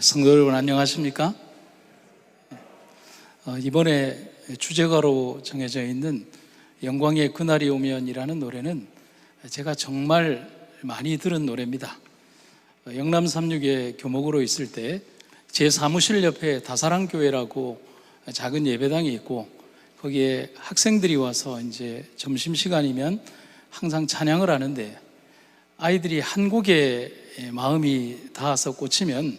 성도 여러분 안녕하십니까? 이번에 주제가로 정해져 있는 영광의 그날이 오면이라는 노래는 제가 정말 많이 들은 노래입니다. 영남 36에 교목으로 있을 때 제 사무실 옆에 다사랑교회라고 작은 예배당이 있고, 거기에 학생들이 와서 이제 점심시간이면 항상 찬양을 하는데, 아이들이 한 곡에 마음이 닿아서 꽂히면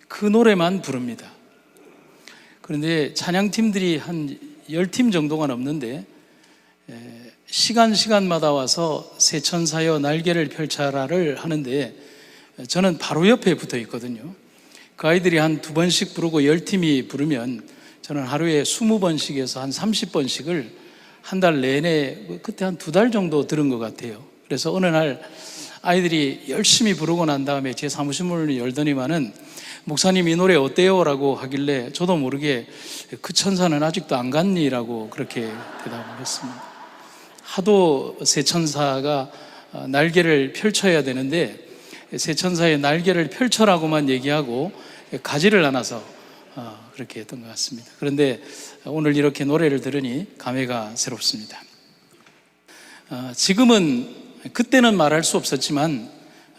그 노래만 부릅니다. 그런데 찬양팀들이 한 10팀 정도가 넘는데, 시간마다 와서 새 천사여 날개를 펼쳐라를 하는데 저는 바로 옆에 붙어 있거든요. 그 아이들이 한 2번씩 부르고 10팀이 부르면 저는 하루에 20번씩에서 한 30번씩을 한 달 내내, 그때 한 2달 정도 들은 것 같아요. 그래서 어느 날 아이들이 열심히 부르고 난 다음에 제 사무실 문을 열더니만은 목사님 이 노래 어때요? 라고 하길래 저도 모르게 그 천사는 아직도 안 갔니? 라고 그렇게 대답을 했습니다. 하도 새 천사가 날개를 펼쳐야 되는데 새 천사의 날개를 펼쳐라고만 얘기하고 가지를 않아서 그렇게 했던 것 같습니다. 그런데 오늘 이렇게 노래를 들으니 감회가 새롭습니다. 지금은, 그때는 말할 수 없었지만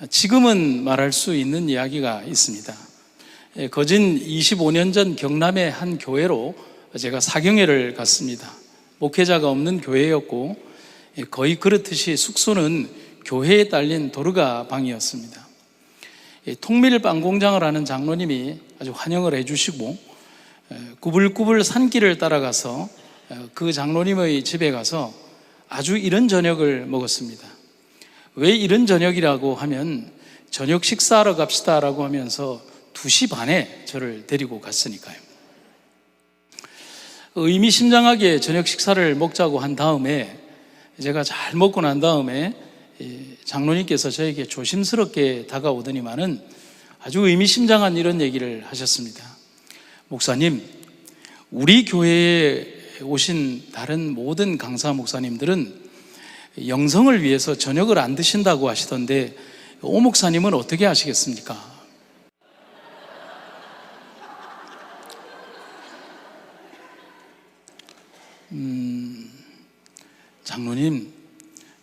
지금은 말할 수 있는 이야기가 있습니다. 거진 25년 전 경남의 한 교회로 제가 사경회를 갔습니다. 목회자가 없는 교회였고 거의 그렇듯이 숙소는 교회에 딸린 도르가 방이었습니다. 통밀빵 공장을 하는 장로님이 아주 환영을 해주시고, 구불구불 산길을 따라가서 그 장로님의 집에 가서 아주 이른 저녁을 먹었습니다. 왜 이른 저녁이라고 하면 저녁 식사하러 갑시다라고 하면서 2시 반에 저를 데리고 갔으니까요. 의미심장하게 저녁 식사를 먹자고 한 다음에, 제가 잘 먹고 난 다음에 장로님께서 저에게 조심스럽게 다가오더니만은 아주 의미심장한 이런 얘기를 하셨습니다. 목사님, 우리 교회에 오신 다른 모든 강사 목사님들은 영성을 위해서 저녁을 안 드신다고 하시던데 오 목사님은 어떻게 하시겠습니까? 장로님,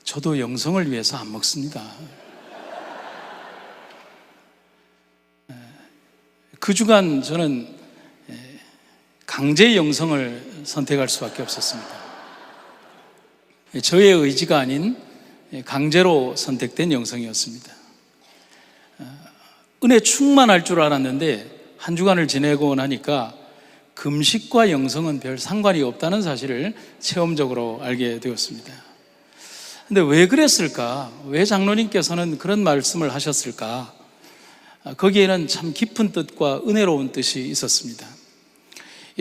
저도 영성을 위해서 안 먹습니다. 그 주간 저는 강제 영성을 선택할 수밖에 없었습니다. 저의 의지가 아닌 강제로 선택된 영성이었습니다. 은혜 충만할 줄 알았는데 한 주간을 지내고 나니까 금식과 영성은 별 상관이 없다는 사실을 체험적으로 알게 되었습니다. 근데 왜 그랬을까? 왜 장로님께서는 그런 말씀을 하셨을까? 거기에는 참 깊은 뜻과 은혜로운 뜻이 있었습니다.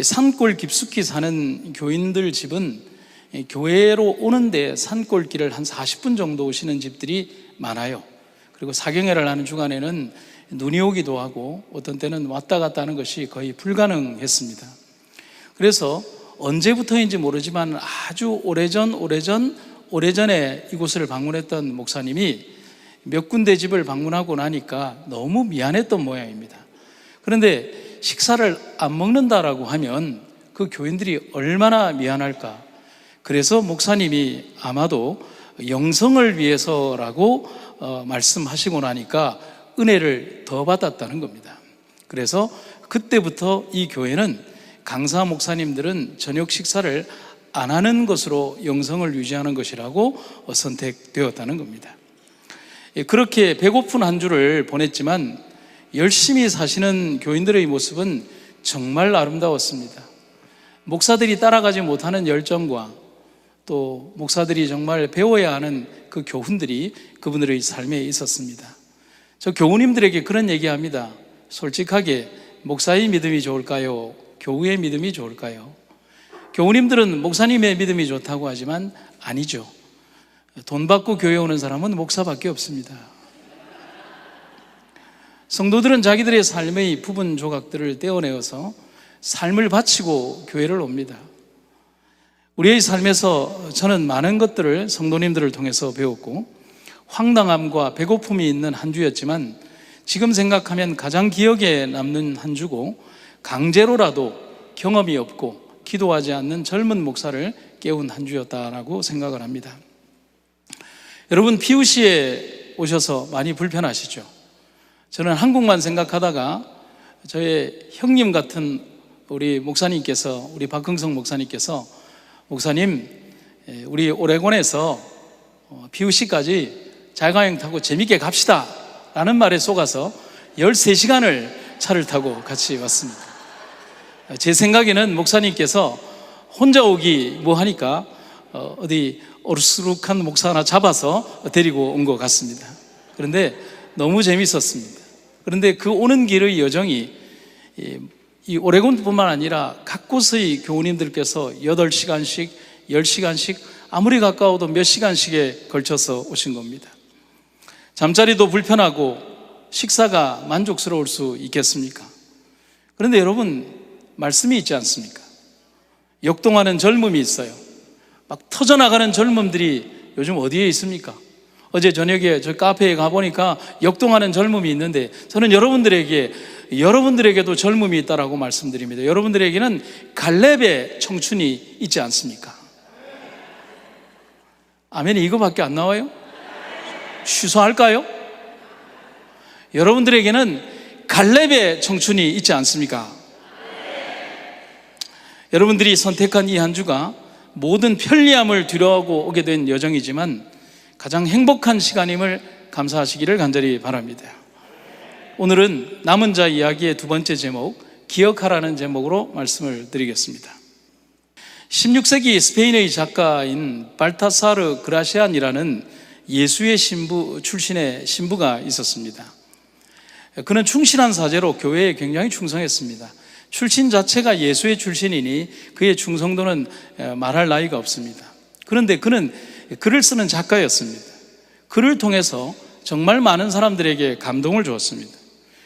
산골 깊숙이 사는 교인들 집은 교회로 오는데 산골길을 한 40분 정도 오시는 집들이 많아요. 그리고 사경회를 하는 주간에는 눈이 오기도 하고 어떤 때는 왔다 갔다 하는 것이 거의 불가능했습니다. 그래서 언제부터인지 모르지만 아주 오래전에 이곳을 방문했던 목사님이 몇 군데 집을 방문하고 나니까 너무 미안했던 모양입니다. 그런데 식사를 안 먹는다라고 하면 그 교인들이 얼마나 미안할까. 그래서 목사님이 아마도 영성을 위해서라고 말씀하시고 나니까 은혜를 더 받았다는 겁니다. 그래서 그때부터 이 교회는 강사 목사님들은 저녁 식사를 안 하는 것으로 영성을 유지하는 것이라고 선택되었다는 겁니다. 그렇게 배고픈 한 주를 보냈지만 열심히 사시는 교인들의 모습은 정말 아름다웠습니다. 목사들이 따라가지 못하는 열정과 또 목사들이 정말 배워야 하는 그 교훈들이 그분들의 삶에 있었습니다. 저 교우님들에게 그런 얘기합니다. 솔직하게 목사의 믿음이 좋을까요? 교우의 믿음이 좋을까요? 교우님들은 목사님의 믿음이 좋다고 하지만 아니죠. 돈 받고 교회 오는 사람은 목사밖에 없습니다. 성도들은 자기들의 삶의 부분 조각들을 떼어내어서 삶을 바치고 교회를 옵니다. 우리의 삶에서 저는 많은 것들을 성도님들을 통해서 배웠고 황당함과 배고픔이 있는 한 주였지만 지금 생각하면 가장 기억에 남는 한 주고, 강제로라도 경험이 없고 기도하지 않는 젊은 목사를 깨운 한 주였다라고 생각을 합니다. 여러분, PUC에 오셔서 많이 불편하시죠? 저는 한국만 생각하다가 저의 형님 같은 우리 목사님께서, 우리 박흥성 목사님께서, 목사님, 우리 오레곤에서 PUC까지 자가용 타고 재밌게 갑시다 라는 말에 속아서 13시간을 차를 타고 같이 왔습니다. 제 생각에는 목사님께서 혼자 오기 뭐 하니까 어디 오르스룩한 목사 하나 잡아서 데리고 온 것 같습니다. 그런데 너무 재밌었습니다. 그런데 그 오는 길의 여정이 이 오레곤뿐만 아니라 각 곳의 교우님들께서 8시간씩 10시간씩 아무리 가까워도 몇 시간씩에 걸쳐서 오신 겁니다. 잠자리도 불편하고 식사가 만족스러울 수 있겠습니까? 그런데 여러분, 말씀이 있지 않습니까? 역동하는 젊음이 있어요. 막 터져나가는 젊음들이 요즘 어디에 있습니까? 어제 저녁에 저 카페에 가보니까 역동하는 젊음이 있는데, 저는 여러분들에게도 젊음이 있다라고 말씀드립니다. 여러분들에게는 갈렙의 청춘이 있지 않습니까? 아멘이 이거밖에 안 나와요? 취소할까요? 여러분들에게는 갈렙의 청춘이 있지 않습니까? 여러분들이 선택한 이 한 주가 모든 편리함을 두려워하고 오게 된 여정이지만 가장 행복한 시간임을 감사하시기를 간절히 바랍니다. 오늘은 남은 자 이야기의 두 번째 제목, 기억하라는 제목으로 말씀을 드리겠습니다. 16세기 스페인의 작가인 발타사르 그라시안이라는 예수의 신부 출신의 신부가 있었습니다. 그는 충실한 사제로 교회에 굉장히 충성했습니다. 출신 자체가 예수의 출신이니 그의 충성도는 말할 나위가 없습니다. 그런데 그는 글을 쓰는 작가였습니다. 글을 통해서 정말 많은 사람들에게 감동을 주었습니다.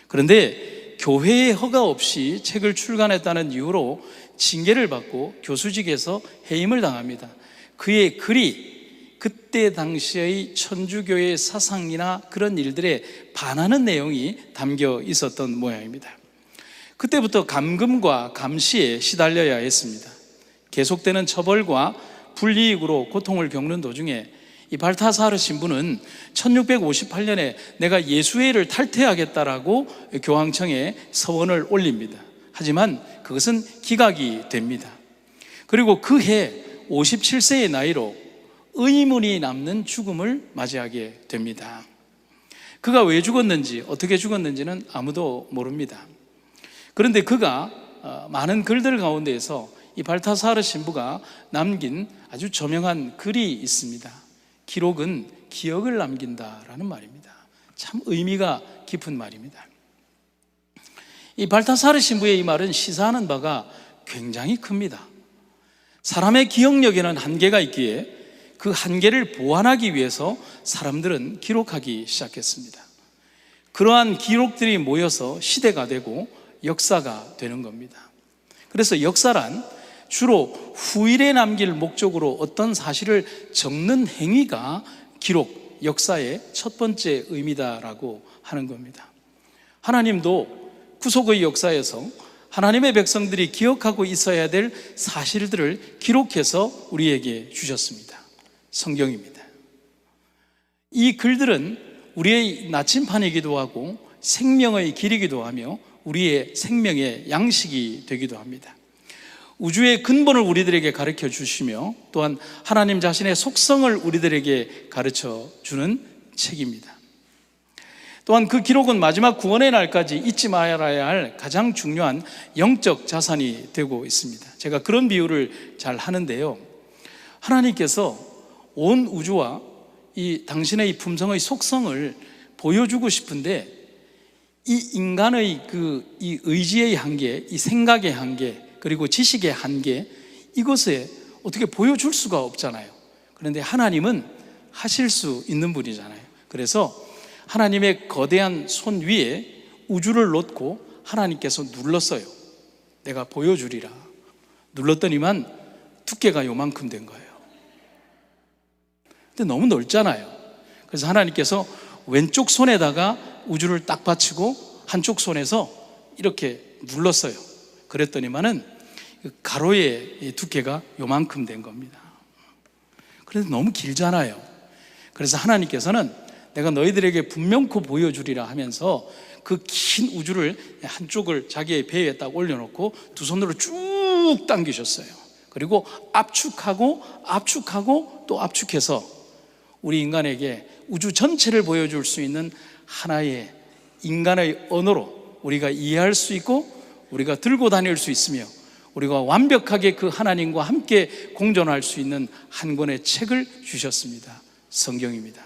그런데 교회의 허가 없이 책을 출간했다는 이유로 징계를 받고 교수직에서 해임을 당합니다. 그의 글이 그때 당시의 천주교의 사상이나 그런 일들에 반하는 내용이 담겨 있었던 모양입니다. 그때부터 감금과 감시에 시달려야 했습니다. 계속되는 처벌과 불이익으로 고통을 겪는 도중에 이 발타사르 신부는 1658년에 내가 예수회를 탈퇴하겠다라고 교황청에 서원을 올립니다. 하지만 그것은 기각이 됩니다. 그리고 그 해 57세의 나이로 의문이 남는 죽음을 맞이하게 됩니다. 그가 왜 죽었는지, 어떻게 죽었는지는 아무도 모릅니다. 그런데 그가 많은 글들 가운데에서 이 발타사르 신부가 남긴 아주 저명한 글이 있습니다. 기록은 기억을 남긴다라는 말입니다. 참 의미가 깊은 말입니다. 이 발타사르 신부의 이 말은 시사하는 바가 굉장히 큽니다. 사람의 기억력에는 한계가 있기에 그 한계를 보완하기 위해서 사람들은 기록하기 시작했습니다. 그러한 기록들이 모여서 시대가 되고 역사가 되는 겁니다. 그래서 역사란 주로 후일에 남길 목적으로 어떤 사실을 적는 행위가 기록, 역사의 첫 번째 의미다라고 하는 겁니다. 하나님도 구속의 역사에서 하나님의 백성들이 기억하고 있어야 될 사실들을 기록해서 우리에게 주셨습니다. 성경입니다. 이 글들은 우리의 나침판이기도 하고 생명의 길이기도 하며 우리의 생명의 양식이 되기도 합니다. 우주의 근본을 우리들에게 가르쳐 주시며 또한 하나님 자신의 속성을 우리들에게 가르쳐 주는 책입니다. 또한 그 기록은 마지막 구원의 날까지 잊지 말아야 할 가장 중요한 영적 자산이 되고 있습니다. 제가 그런 비유를 잘 하는데요, 하나님께서 온 우주와 이 당신의 이 품성의 속성을 보여주고 싶은데 이 인간의 이 의지의 한계, 이 생각의 한계, 그리고 지식의 한계, 이것에 어떻게 보여줄 수가 없잖아요. 그런데 하나님은 하실 수 있는 분이잖아요. 그래서 하나님의 거대한 손 위에 우주를 놓고 하나님께서 눌렀어요. 내가 보여주리라. 눌렀더니만 두께가 요만큼 된 거예요. 근데 너무 넓잖아요. 그래서 하나님께서 왼쪽 손에다가 우주를 딱 받치고 한쪽 손에서 이렇게 눌렀어요. 그랬더니만은 가로의 두께가 요만큼 된 겁니다. 그래서 너무 길잖아요. 그래서 하나님께서는 내가 너희들에게 분명코 보여주리라 하면서 그 긴 우주를 한쪽을 자기의 배에 딱 올려놓고 두 손으로 쭉 당기셨어요. 그리고 압축하고 압축하고 또 압축해서 우리 인간에게 우주 전체를 보여줄 수 있는 하나의 인간의 언어로 우리가 이해할 수 있고 우리가 들고 다닐 수 있으며 우리가 완벽하게 그 하나님과 함께 공존할 수 있는 한 권의 책을 주셨습니다. 성경입니다.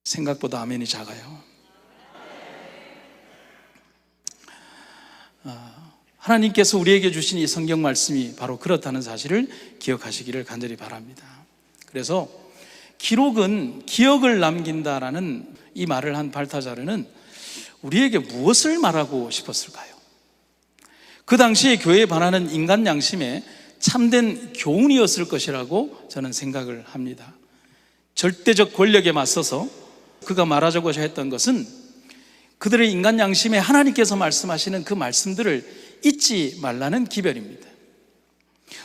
생각보다 아멘이 작아요. 하나님께서 우리에게 주신 이 성경 말씀이 바로 그렇다는 사실을 기억하시기를 간절히 바랍니다. 그래서 기록은 기억을 남긴다라는 이 말을 한 발타자르는 우리에게 무엇을 말하고 싶었을까요? 그 당시에 교회에 반하는 인간 양심에 참된 교훈이었을 것이라고 저는 생각을 합니다. 절대적 권력에 맞서서 그가 말하자고자 했던 것은 그들의 인간 양심에 하나님께서 말씀하시는 그 말씀들을 잊지 말라는 기별입니다.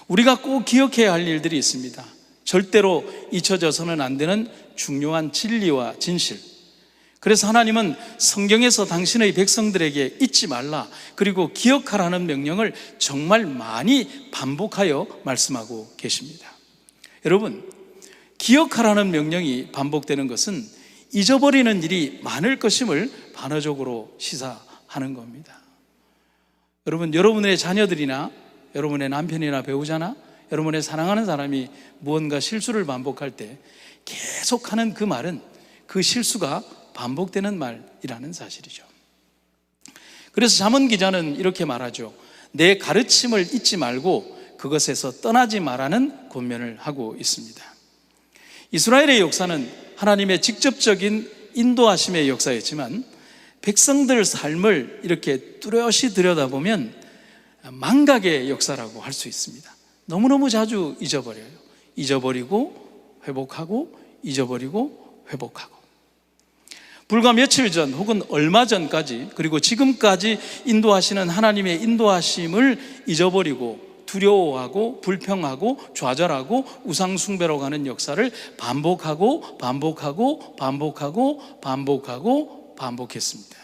우리가 꼭 기억해야 할 일들이 있습니다. 절대로 잊혀져서는 안 되는 중요한 진리와 진실. 그래서 하나님은 성경에서 당신의 백성들에게 잊지 말라, 그리고 기억하라는 명령을 정말 많이 반복하여 말씀하고 계십니다. 여러분, 기억하라는 명령이 반복되는 것은 잊어버리는 일이 많을 것임을 반어적으로 시사하는 겁니다. 여러분, 여러분의 자녀들이나 여러분의 남편이나 배우자나 여러분의 사랑하는 사람이 무언가 실수를 반복할 때 계속하는 그 말은 그 실수가 반복되는 말이라는 사실이죠. 그래서 잠언 기자는 이렇게 말하죠. 내 가르침을 잊지 말고 그것에서 떠나지 말라는 권면을 하고 있습니다. 이스라엘의 역사는 하나님의 직접적인 인도하심의 역사였지만 백성들 삶을 이렇게 뚜렷이 들여다보면 망각의 역사라고 할 수 있습니다. 너무너무 자주 잊어버려요. 잊어버리고 회복하고 잊어버리고 회복하고. 불과 며칠 전 혹은 얼마 전까지 그리고 지금까지 인도하시는 하나님의 인도하심을 잊어버리고 두려워하고 불평하고 좌절하고 우상숭배로 가는 역사를 반복하고 반복하고 반복하고 반복하고 반복했습니다.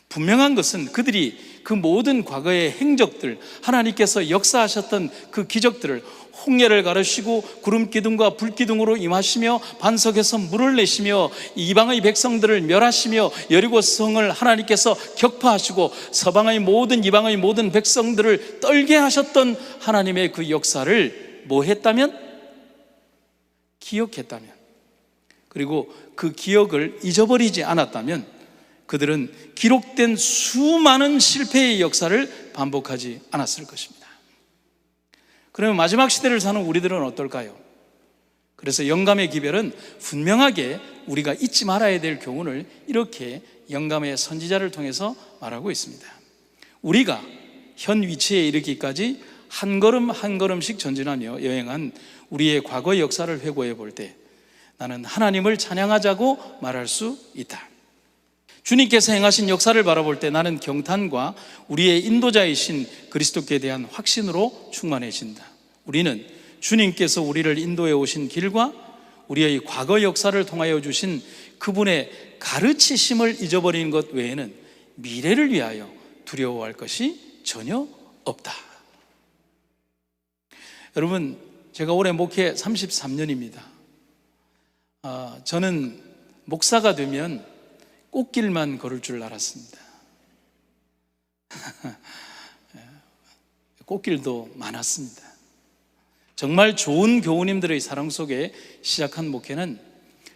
분명한 것은 그들이 그 모든 과거의 행적들, 하나님께서 역사하셨던 그 기적들을 홍해를 가르시고 구름 기둥과 불 기둥으로 임하시며 반석에서 물을 내시며 이방의 백성들을 멸하시며 여리고 성을 하나님께서 격파하시고 서방의 모든 이방의 모든 백성들을 떨게 하셨던 하나님의 그 역사를 뭐 했다면? 기억했다면, 그리고 그 기억을 잊어버리지 않았다면 그들은 기록된 수많은 실패의 역사를 반복하지 않았을 것입니다. 그러면 마지막 시대를 사는 우리들은 어떨까요? 그래서 영감의 기별은 분명하게 우리가 잊지 말아야 될 교훈을 이렇게 영감의 선지자를 통해서 말하고 있습니다. 우리가 현 위치에 이르기까지 한 걸음 한 걸음씩 전진하며 여행한 우리의 과거의 역사를 회고해 볼 때 나는 하나님을 찬양하자고 말할 수 있다. 주님께서 행하신 역사를 바라볼 때 나는 경탄과 우리의 인도자이신 그리스도께 대한 확신으로 충만해진다. 우리는 주님께서 우리를 인도해 오신 길과 우리의 과거 역사를 통하여 주신 그분의 가르치심을 잊어버리는 것 외에는 미래를 위하여 두려워할 것이 전혀 없다. 여러분, 제가 올해 목회 33년입니다. 저는 목사가 되면 꽃길만 걸을 줄 알았습니다. 꽃길도 많았습니다. 정말 좋은 교우님들의 사랑 속에 시작한 목회는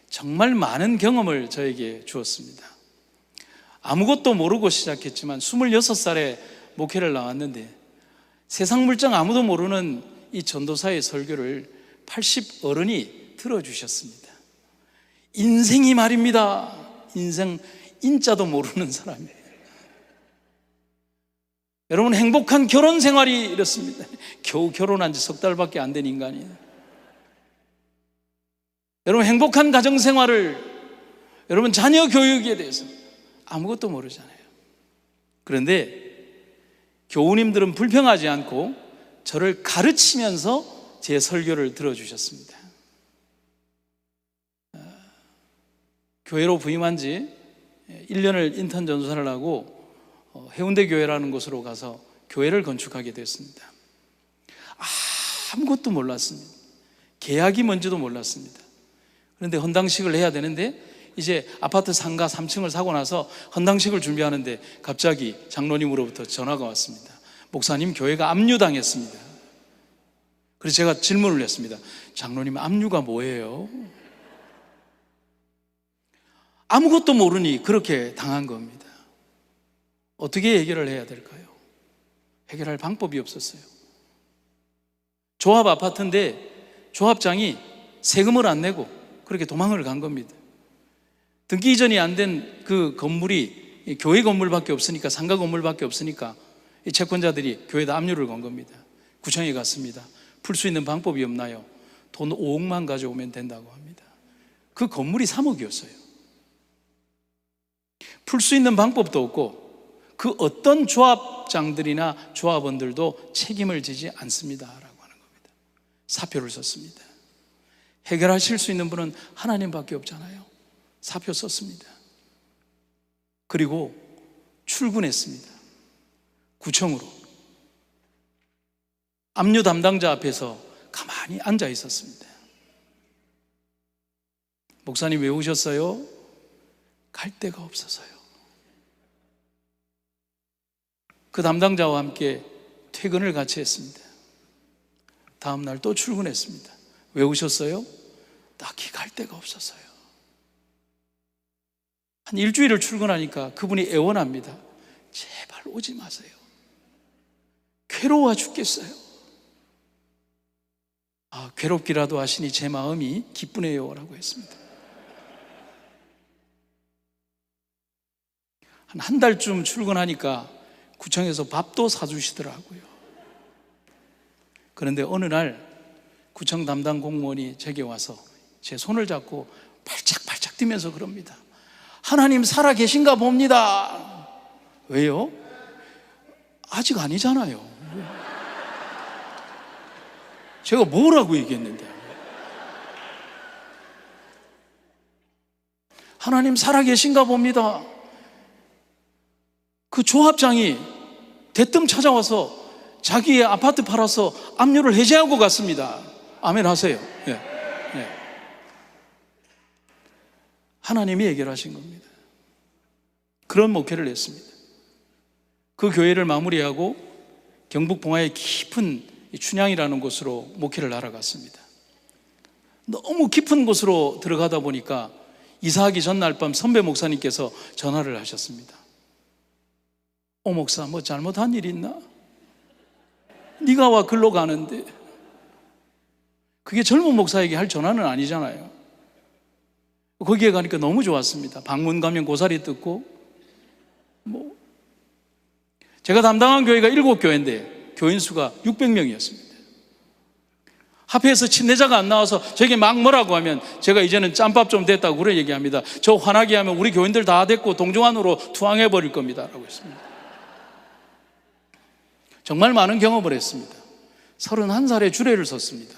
정말 많은 경험을 저에게 주었습니다. 아무것도 모르고 시작했지만 26살에 목회를 나왔는데 세상 물정 아무도 모르는 이 전도사의 설교를 80 어른이 들어주셨습니다. 인생이 말입니다. 인생 인자도 모르는 사람이에요. 여러분, 행복한 결혼 생활이 이렇습니다. 겨우 결혼한 지 석 달밖에 안 된 인간이에요. 여러분, 행복한 가정 생활을 여러분, 자녀 교육에 대해서 아무것도 모르잖아요. 그런데 교우님들은 불평하지 않고 저를 가르치면서 제 설교를 들어주셨습니다. 교회로 부임한 지 1년을 인턴 전도사를 하고 해운대 교회라는 곳으로 가서 교회를 건축하게 됐습니다. 아무것도 몰랐습니다. 계약이 뭔지도 몰랐습니다. 그런데 헌당식을 해야 되는데 이제 아파트 상가 3층을 사고 나서 헌당식을 준비하는데 갑자기 장로님으로부터 전화가 왔습니다. 목사님, 교회가 압류당했습니다. 그래서 제가 질문을 했습니다. 장로님, 압류가 뭐예요? 아무것도 모르니 그렇게 당한 겁니다. 어떻게 해결을 해야 될까요? 해결할 방법이 없었어요. 조합 아파트인데 조합장이 세금을 안 내고 그렇게 도망을 간 겁니다. 등기 이전이 안 된 그 건물이 교회 건물밖에 없으니까, 상가 건물밖에 없으니까 이 채권자들이 교회에다 압류를 건 겁니다. 구청에 갔습니다. 풀 수 있는 방법이 없나요? 돈 5억만 가져오면 된다고 합니다. 그 건물이 3억이었어요. 풀 수 있는 방법도 없고 그 어떤 조합장들이나 조합원들도 책임을 지지 않습니다 라고 하는 겁니다. 사표를 썼습니다. 해결하실 수 있는 분은 하나님밖에 없잖아요. 사표 썼습니다. 그리고 출근했습니다. 구청으로. 압류 담당자 앞에서 가만히 앉아 있었습니다. 목사님, 왜 오셨어요? 갈 데가 없어서요. 그 담당자와 함께 퇴근을 같이 했습니다. 다음 날 또 출근했습니다. 왜 오셨어요? 딱히 갈 데가 없어서요. 한 일주일을 출근하니까 그분이 애원합니다. 제발 오지 마세요. 괴로워 죽겠어요. 괴롭기라도 하시니 제 마음이 기쁘네요 라고 했습니다. 한 달쯤 출근하니까 구청에서 밥도 사주시더라고요. 그런데 어느 날 구청 담당 공무원이 제게 와서 제 손을 잡고 발짝발짝 뛰면서 그럽니다. 하나님 살아 계신가 봅니다. 왜요? 아직 아니잖아요. 제가 뭐라고 얘기했는데. 하나님 살아 계신가 봅니다. 그 조합장이 대뜸 찾아와서 자기의 아파트 팔아서 압류를 해제하고 갔습니다. 아멘 하세요. 네. 네. 하나님이 해결하신 겁니다. 그런 목회를 했습니다. 그 교회를 마무리하고 경북 봉화의 깊은 춘향이라는 곳으로 목회를 날아갔습니다. 너무 깊은 곳으로 들어가다 보니까 이사하기 전날 밤 선배 목사님께서 전화를 하셨습니다. 목사, 뭐 잘못한 일 있나? 네가 와 글로 가는데. 그게 젊은 목사에게 할 전화는 아니잖아요. 거기에 가니까 너무 좋았습니다. 방문 가면 고사리 뜯고 제가 담당한 교회가 7교회인데 교인 수가 600명이었습니다. 합회에서 침례자가 안 나와서 저에게 막 뭐라고 하면 제가 이제는 짬밥 좀 됐다고 그래 얘기합니다. 저 화나게 하면 우리 교인들 다 됐고 동정안으로 투항해버릴 겁니다 라고 했습니다. 정말 많은 경험을 했습니다. 31살에 주례를 섰습니다.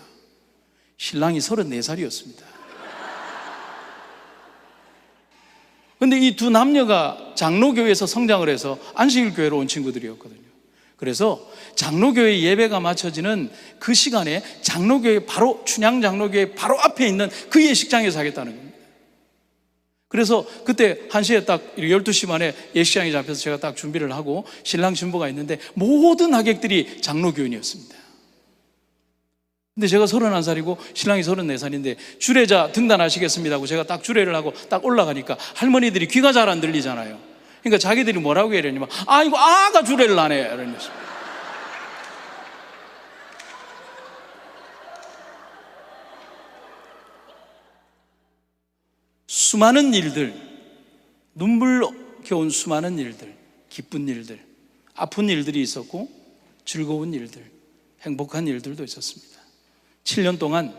신랑이 34살이었습니다. 그런데 이 두 남녀가 장로교회에서 성장을 해서 안식일교회로 온 친구들이었거든요. 그래서 장로교회 예배가 마쳐지는 그 시간에 장로교회 바로 춘향 장로교회 바로 앞에 있는 그 예식장에서 하겠다는 겁니다. 그래서 그때 1시에 딱 12시 만에 예식장이 잡혀서 제가 딱 준비를 하고 신랑 신부가 있는데 모든 하객들이 장로교인이었습니다. 근데 제가 31살이고 신랑이 34살인데 주례자 등단하시겠습니다 하고 제가 딱 주례를 하고 딱 올라가니까 할머니들이 귀가 잘 안 들리잖아요. 그러니까 자기들이 뭐라고 해야 되냐면 이거 아가 주례를 하네 이러면서. 수많은 일들, 눈물겨운 수많은 일들, 기쁜 일들, 아픈 일들이 있었고 즐거운 일들, 행복한 일들도 있었습니다. 7년 동안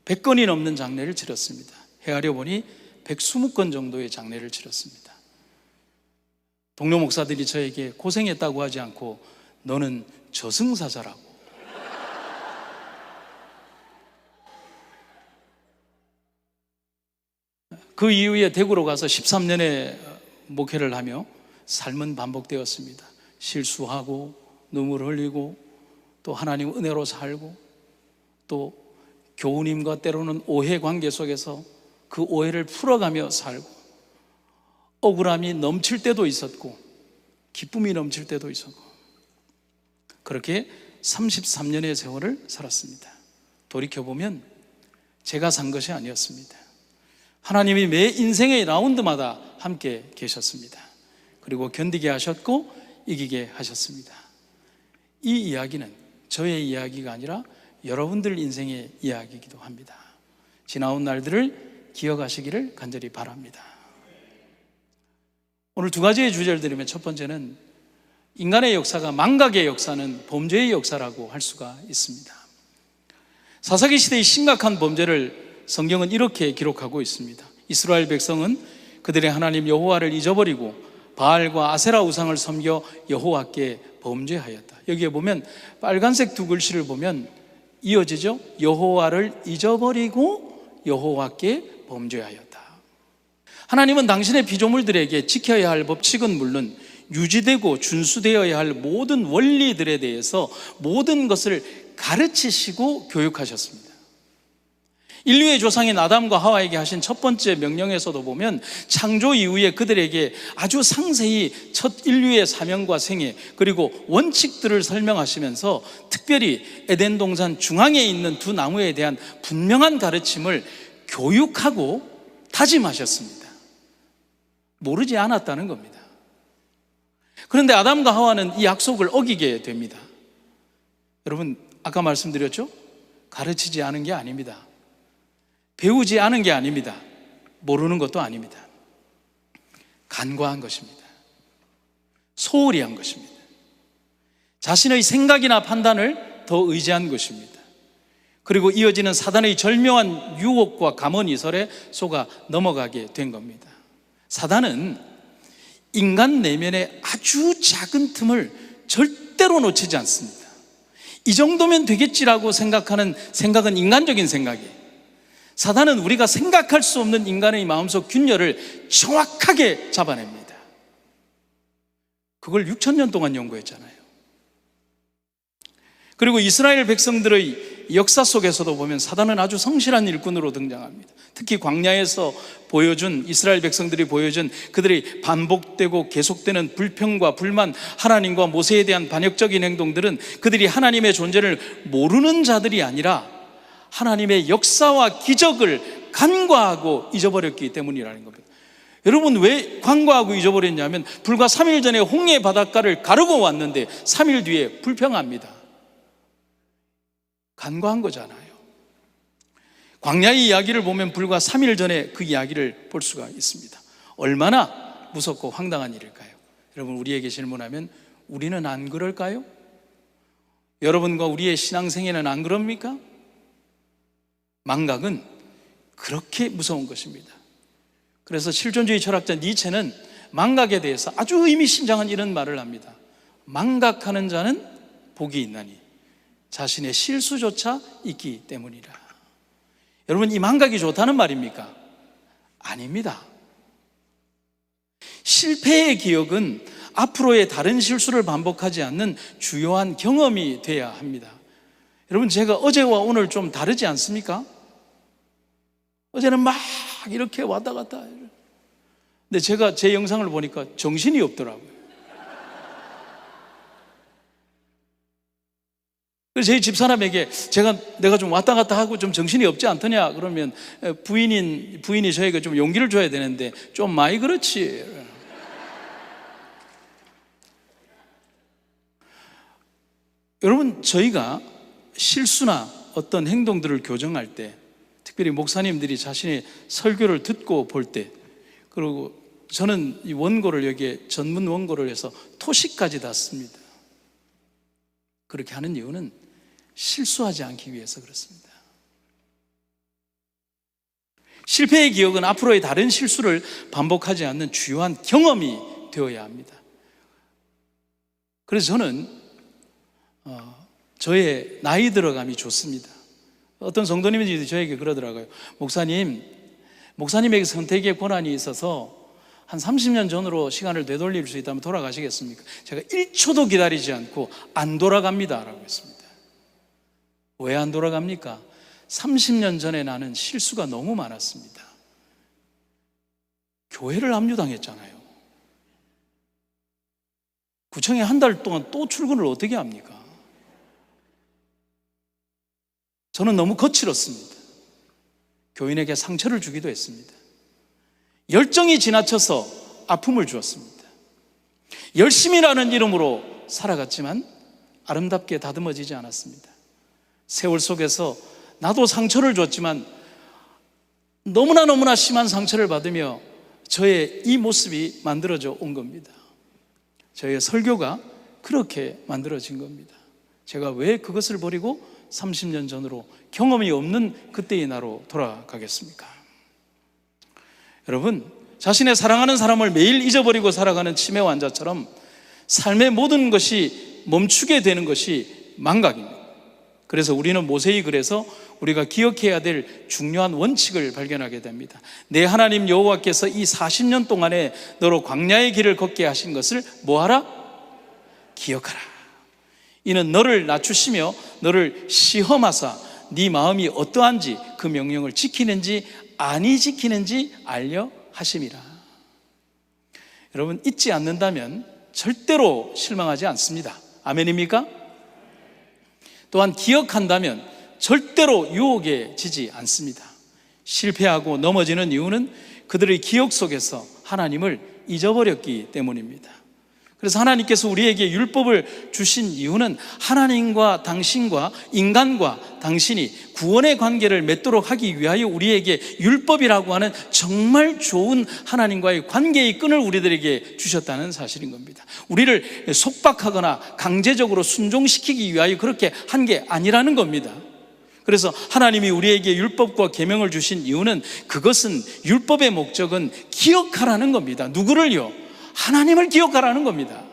100건이 넘는 장례를 치렀습니다. 헤아려 보니 120건 정도의 장례를 치렀습니다. 동료 목사들이 저에게 고생했다고 하지 않고 너는 저승사자라고. 그 이후에 대구로 가서 13년의 목회를 하며 삶은 반복되었습니다. 실수하고 눈물 흘리고 또 하나님 은혜로 살고 또 교우님과 때로는 오해 관계 속에서 그 오해를 풀어가며 살고 억울함이 넘칠 때도 있었고 기쁨이 넘칠 때도 있었고 그렇게 33년의 세월을 살았습니다. 돌이켜보면 제가 산 것이 아니었습니다. 하나님이 매 인생의 라운드마다 함께 계셨습니다. 그리고 견디게 하셨고 이기게 하셨습니다. 이 이야기는 저의 이야기가 아니라 여러분들 인생의 이야기이기도 합니다. 지나온 날들을 기억하시기를 간절히 바랍니다. 오늘 두 가지의 주제를 드리면 첫 번째는 인간의 역사가 망각의 역사는 범죄의 역사라고 할 수가 있습니다. 사사기 시대의 심각한 범죄를 성경은 이렇게 기록하고 있습니다. 이스라엘 백성은 그들의 하나님 여호와를 잊어버리고 바알과 아세라 우상을 섬겨 여호와께 범죄하였다. 여기에 보면 빨간색 두 글씨를 보면 이어지죠. 여호와를 잊어버리고 여호와께 범죄하였다. 하나님은 당신의 피조물들에게 지켜야 할 법칙은 물론 유지되고 준수되어야 할 모든 원리들에 대해서 모든 것을 가르치시고 교육하셨습니다. 인류의 조상인 아담과 하와에게 하신 첫 번째 명령에서도 보면 창조 이후에 그들에게 아주 상세히 첫 인류의 사명과 생애 그리고 원칙들을 설명하시면서 특별히 에덴 동산 중앙에 있는 두 나무에 대한 분명한 가르침을 교육하고 다짐하셨습니다. 모르지 않았다는 겁니다. 그런데 아담과 하와는 이 약속을 어기게 됩니다. 여러분 아까 말씀드렸죠? 가르치지 않은 게 아닙니다. 배우지 않은 게 아닙니다. 모르는 것도 아닙니다. 간과한 것입니다. 소홀히 한 것입니다. 자신의 생각이나 판단을 더 의지한 것입니다. 그리고 이어지는 사단의 절묘한 유혹과 감언이설에 속아 넘어가게 된 겁니다. 사단은 인간 내면의 아주 작은 틈을 절대로 놓치지 않습니다. 이 정도면 되겠지라고 생각하는 생각은 인간적인 생각이에요. 사단은 우리가 생각할 수 없는 인간의 마음속 균열을 정확하게 잡아냅니다. 그걸 6,000년 동안 연구했잖아요. 그리고 이스라엘 백성들의 역사 속에서도 보면 사단은 아주 성실한 일꾼으로 등장합니다. 특히 광야에서 보여준 이스라엘 백성들이 보여준 그들의 반복되고 계속되는 불평과 불만, 하나님과 모세에 대한 반역적인 행동들은 그들이 하나님의 존재를 모르는 자들이 아니라 하나님의 역사와 기적을 간과하고 잊어버렸기 때문이라는 겁니다. 여러분 왜 간과하고 잊어버렸냐면 불과 3일 전에 홍해 바닷가를 가르고 왔는데 3일 뒤에 불평합니다. 간과한 거잖아요. 광야의 이야기를 보면 불과 3일 전에 그 이야기를 볼 수가 있습니다. 얼마나 무섭고 황당한 일일까요? 여러분 우리에게 질문하면 우리는 안 그럴까요? 여러분과 우리의 신앙생애는 안 그럽니까? 망각은 그렇게 무서운 것입니다. 그래서 실존주의 철학자 니체는 망각에 대해서 아주 의미심장한 이런 말을 합니다. 망각하는 자는 복이 있나니 자신의 실수조차 있기 때문이라. 여러분 이 망각이 좋다는 말입니까? 아닙니다. 실패의 기억은 앞으로의 다른 실수를 반복하지 않는 주요한 경험이 돼야 합니다. 여러분 제가 어제와 오늘 좀 다르지 않습니까? 어제는 막 이렇게 왔다 갔다. 근데 제가 제 영상을 보니까 정신이 없더라고요. 그래서 제 집사람에게 내가 좀 왔다 갔다 하고 좀 정신이 없지 않더냐 그러면 부인이 저에게 좀 용기를 줘야 되는데 좀 많이 그렇지. 여러분 저희가 실수나 어떤 행동들을 교정할 때 특별히 목사님들이 자신의 설교를 듣고 볼 때 그리고 저는 이 원고를 여기에 전문 원고를 해서 토시까지 다 씁니다. 그렇게 하는 이유는 실수하지 않기 위해서 그렇습니다. 실패의 기억은 앞으로의 다른 실수를 반복하지 않는 주요한 경험이 되어야 합니다. 그래서 저는 저의 나이 들어감이 좋습니다. 어떤 성도님이 저에게 그러더라고요. 목사님에게 선택의 권한이 있어서 한 30년 전으로 시간을 되돌릴 수 있다면 돌아가시겠습니까? 제가 1초도 기다리지 않고 안 돌아갑니다 라고 했습니다. 왜 안 돌아갑니까? 30년 전에 나는 실수가 너무 많았습니다. 교회를 압류당했잖아요. 구청에 한 달 동안 또 출근을 어떻게 합니까? 저는 너무 거칠었습니다. 교인에게 상처를 주기도 했습니다. 열정이 지나쳐서 아픔을 주었습니다. 열심이라는 이름으로 살아갔지만 아름답게 다듬어지지 않았습니다. 세월 속에서 나도 상처를 줬지만 너무나 심한 상처를 받으며 저의 이 모습이 만들어져 온 겁니다. 저의 설교가 그렇게 만들어진 겁니다. 제가 왜 그것을 버리고 30년 전으로 경험이 없는 그때의 나로 돌아가겠습니까? 여러분, 자신의 사랑하는 사람을 매일 잊어버리고 살아가는 치매 환자처럼 삶의 모든 것이 멈추게 되는 것이 망각입니다. 그래서 우리는 모세의 글에서 우리가 기억해야 될 중요한 원칙을 발견하게 됩니다. 내 하나님 여호와께서 이 40년 동안에 너로 광야의 길을 걷게 하신 것을 뭐하라? 기억하라. 이는 너를 낮추시며 너를 시험하사 네 마음이 어떠한지 그 명령을 지키는지 아니 지키는지 알려 하심이라. 여러분, 잊지 않는다면 절대로 실망하지 않습니다. 아멘입니까? 또한 기억한다면 절대로 유혹에 지지 않습니다. 실패하고 넘어지는 이유는 그들의 기억 속에서 하나님을 잊어버렸기 때문입니다. 그래서 하나님께서 우리에게 율법을 주신 이유는 하나님과 당신과 인간과 당신이 구원의 관계를 맺도록 하기 위하여 우리에게 율법이라고 하는 정말 좋은 하나님과의 관계의 끈을 우리들에게 주셨다는 사실인 겁니다. 우리를 속박하거나 강제적으로 순종시키기 위하여 그렇게 한 게 아니라는 겁니다. 그래서 하나님이 우리에게 율법과 계명을 주신 이유는 그것은 율법의 목적은 기억하라는 겁니다. 누구를요? 하나님을 기억하라는 겁니다.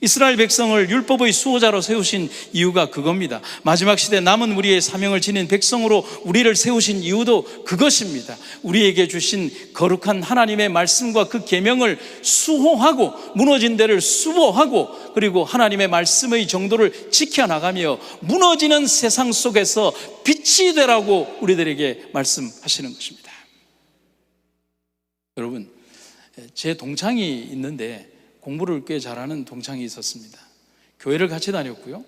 이스라엘 백성을 율법의 수호자로 세우신 이유가 그겁니다. 마지막 시대 남은 우리의 사명을 지닌 백성으로 우리를 세우신 이유도 그것입니다. 우리에게 주신 거룩한 하나님의 말씀과 그 계명을 수호하고 무너진 데를 수호하고 그리고 하나님의 말씀의 정도를 지켜나가며 무너지는 세상 속에서 빛이 되라고 우리들에게 말씀하시는 것입니다. 여러분, 제 동창이 있는데 공부를 꽤 잘하는 동창이 있었습니다. 교회를 같이 다녔고요.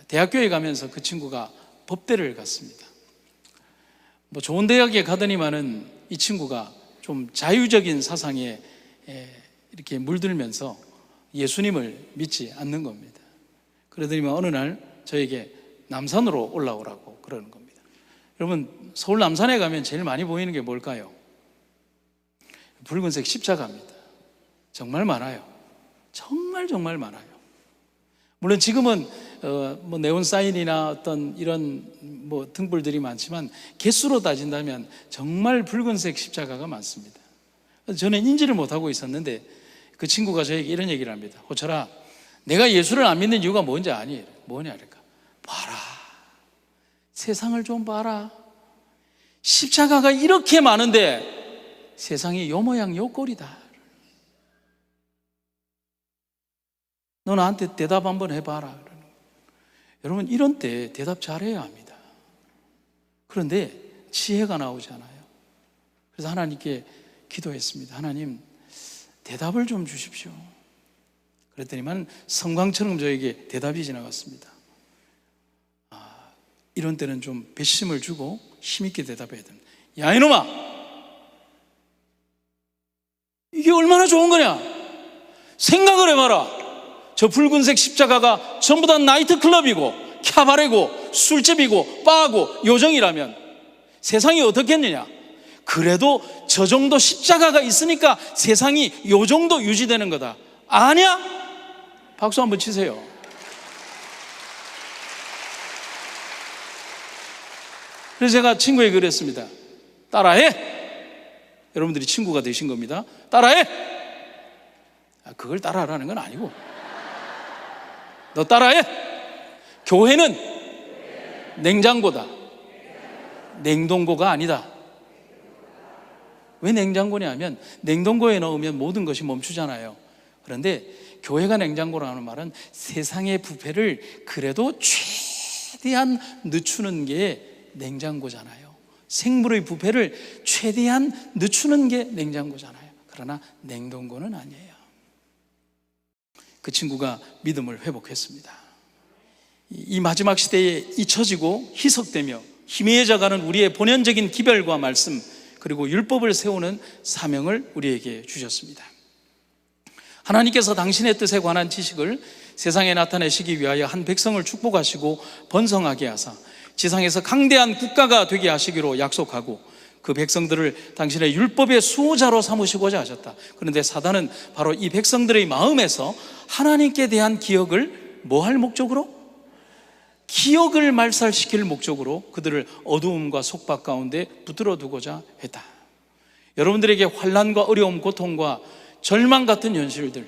대학교에 가면서 그 친구가 법대를 갔습니다. 좋은 대학에 가더니만은 이 친구가 좀 자유적인 사상에 이렇게 물들면서 예수님을 믿지 않는 겁니다. 그러더니만 어느 날 저에게 남산으로 올라오라고 그러는 겁니다. 여러분, 서울 남산에 가면 제일 많이 보이는 게 뭘까요? 붉은색 십자가입니다. 정말 많아요. 정말 많아요. 물론 지금은 네온 사인이나 어떤 이런 등불들이 많지만 개수로 따진다면 정말 붉은색 십자가가 많습니다. 저는 인지를 못하고 있었는데 그 친구가 저에게 이런 얘기를 합니다. 호철아, 내가 예수를 안 믿는 이유가 뭔지 아니? 뭐냐니까. 봐라, 세상을 좀 봐라. 십자가가 이렇게 많은데 세상이 요 모양 요 꼴이다. 너 나한테 대답 한번 해봐라. 여러분, 이런 때 대답 잘해야 합니다. 그런데 지혜가 나오잖아요. 그래서 하나님께 기도했습니다. 하나님, 대답을 좀 주십시오. 그랬더니만 성광처럼 저에게 대답이 지나갔습니다. 이런 때는 좀 배심을 주고 힘있게 대답해야 됩니다. 야, 이놈아! 이게 얼마나 좋은 거냐? 생각을 해봐라. 저 붉은색 십자가가 전부 다 나이트클럽이고 캬바레고 술집이고 바고 요정이라면 세상이 어떻겠느냐? 그래도 저 정도 십자가가 있으니까 세상이 요 정도 유지되는 거다. 아니야? 박수 한번 치세요. 그래서 제가 친구에게 그랬습니다. 따라해. 여러분들이 친구가 되신 겁니다. 따라해. 그걸 따라하라는 건 아니고, 너 따라해. 교회는 냉장고다, 냉동고가 아니다. 왜 냉장고냐 하면 냉동고에 넣으면 모든 것이 멈추잖아요. 그런데 교회가 냉장고라는 말은 세상의 부패를 그래도 최대한 늦추는 게 냉장고잖아요. 생물의 부패를 최대한 늦추는 게 냉장고잖아요. 그러나 냉동고는 아니에요. 그 친구가 믿음을 회복했습니다. 이 마지막 시대에 잊혀지고 희석되며 희미해져가는 우리의 본연적인 기별과 말씀, 그리고 율법을 세우는 사명을 우리에게 주셨습니다. 하나님께서 당신의 뜻에 관한 지식을 세상에 나타내시기 위하여 한 백성을 축복하시고 번성하게 하사 지상에서 강대한 국가가 되게 하시기로 약속하고 그 백성들을 당신의 율법의 수호자로 삼으시고자 하셨다. 그런데 사단은 바로 이 백성들의 마음에서 하나님께 대한 기억을 뭐 할 목적으로? 기억을 말살시킬 목적으로 그들을 어두움과 속박 가운데 붙들어 두고자 했다. 여러분들에게 환난과 어려움, 고통과 절망 같은 현실들,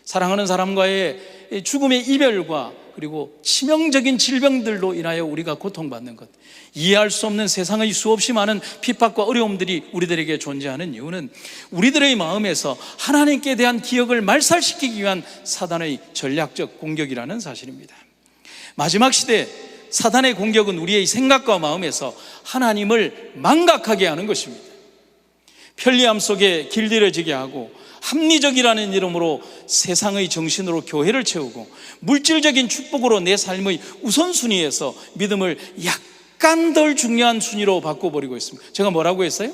사랑하는 사람과의 죽음의 이별과 그리고 치명적인 질병들로 인하여 우리가 고통받는 것, 이해할 수 없는 세상의 수없이 많은 핍박과 어려움들이 우리들에게 존재하는 이유는 우리들의 마음에서 하나님께 대한 기억을 말살시키기 위한 사단의 전략적 공격이라는 사실입니다. 마지막 시대 사단의 공격은 우리의 생각과 마음에서 하나님을 망각하게 하는 것입니다. 편리함 속에 길들여지게 하고 합리적이라는 이름으로 세상의 정신으로 교회를 채우고 물질적인 축복으로 내 삶의 우선순위에서 믿음을 약간 덜 중요한 순위로 바꿔버리고 있습니다. 제가 뭐라고 했어요?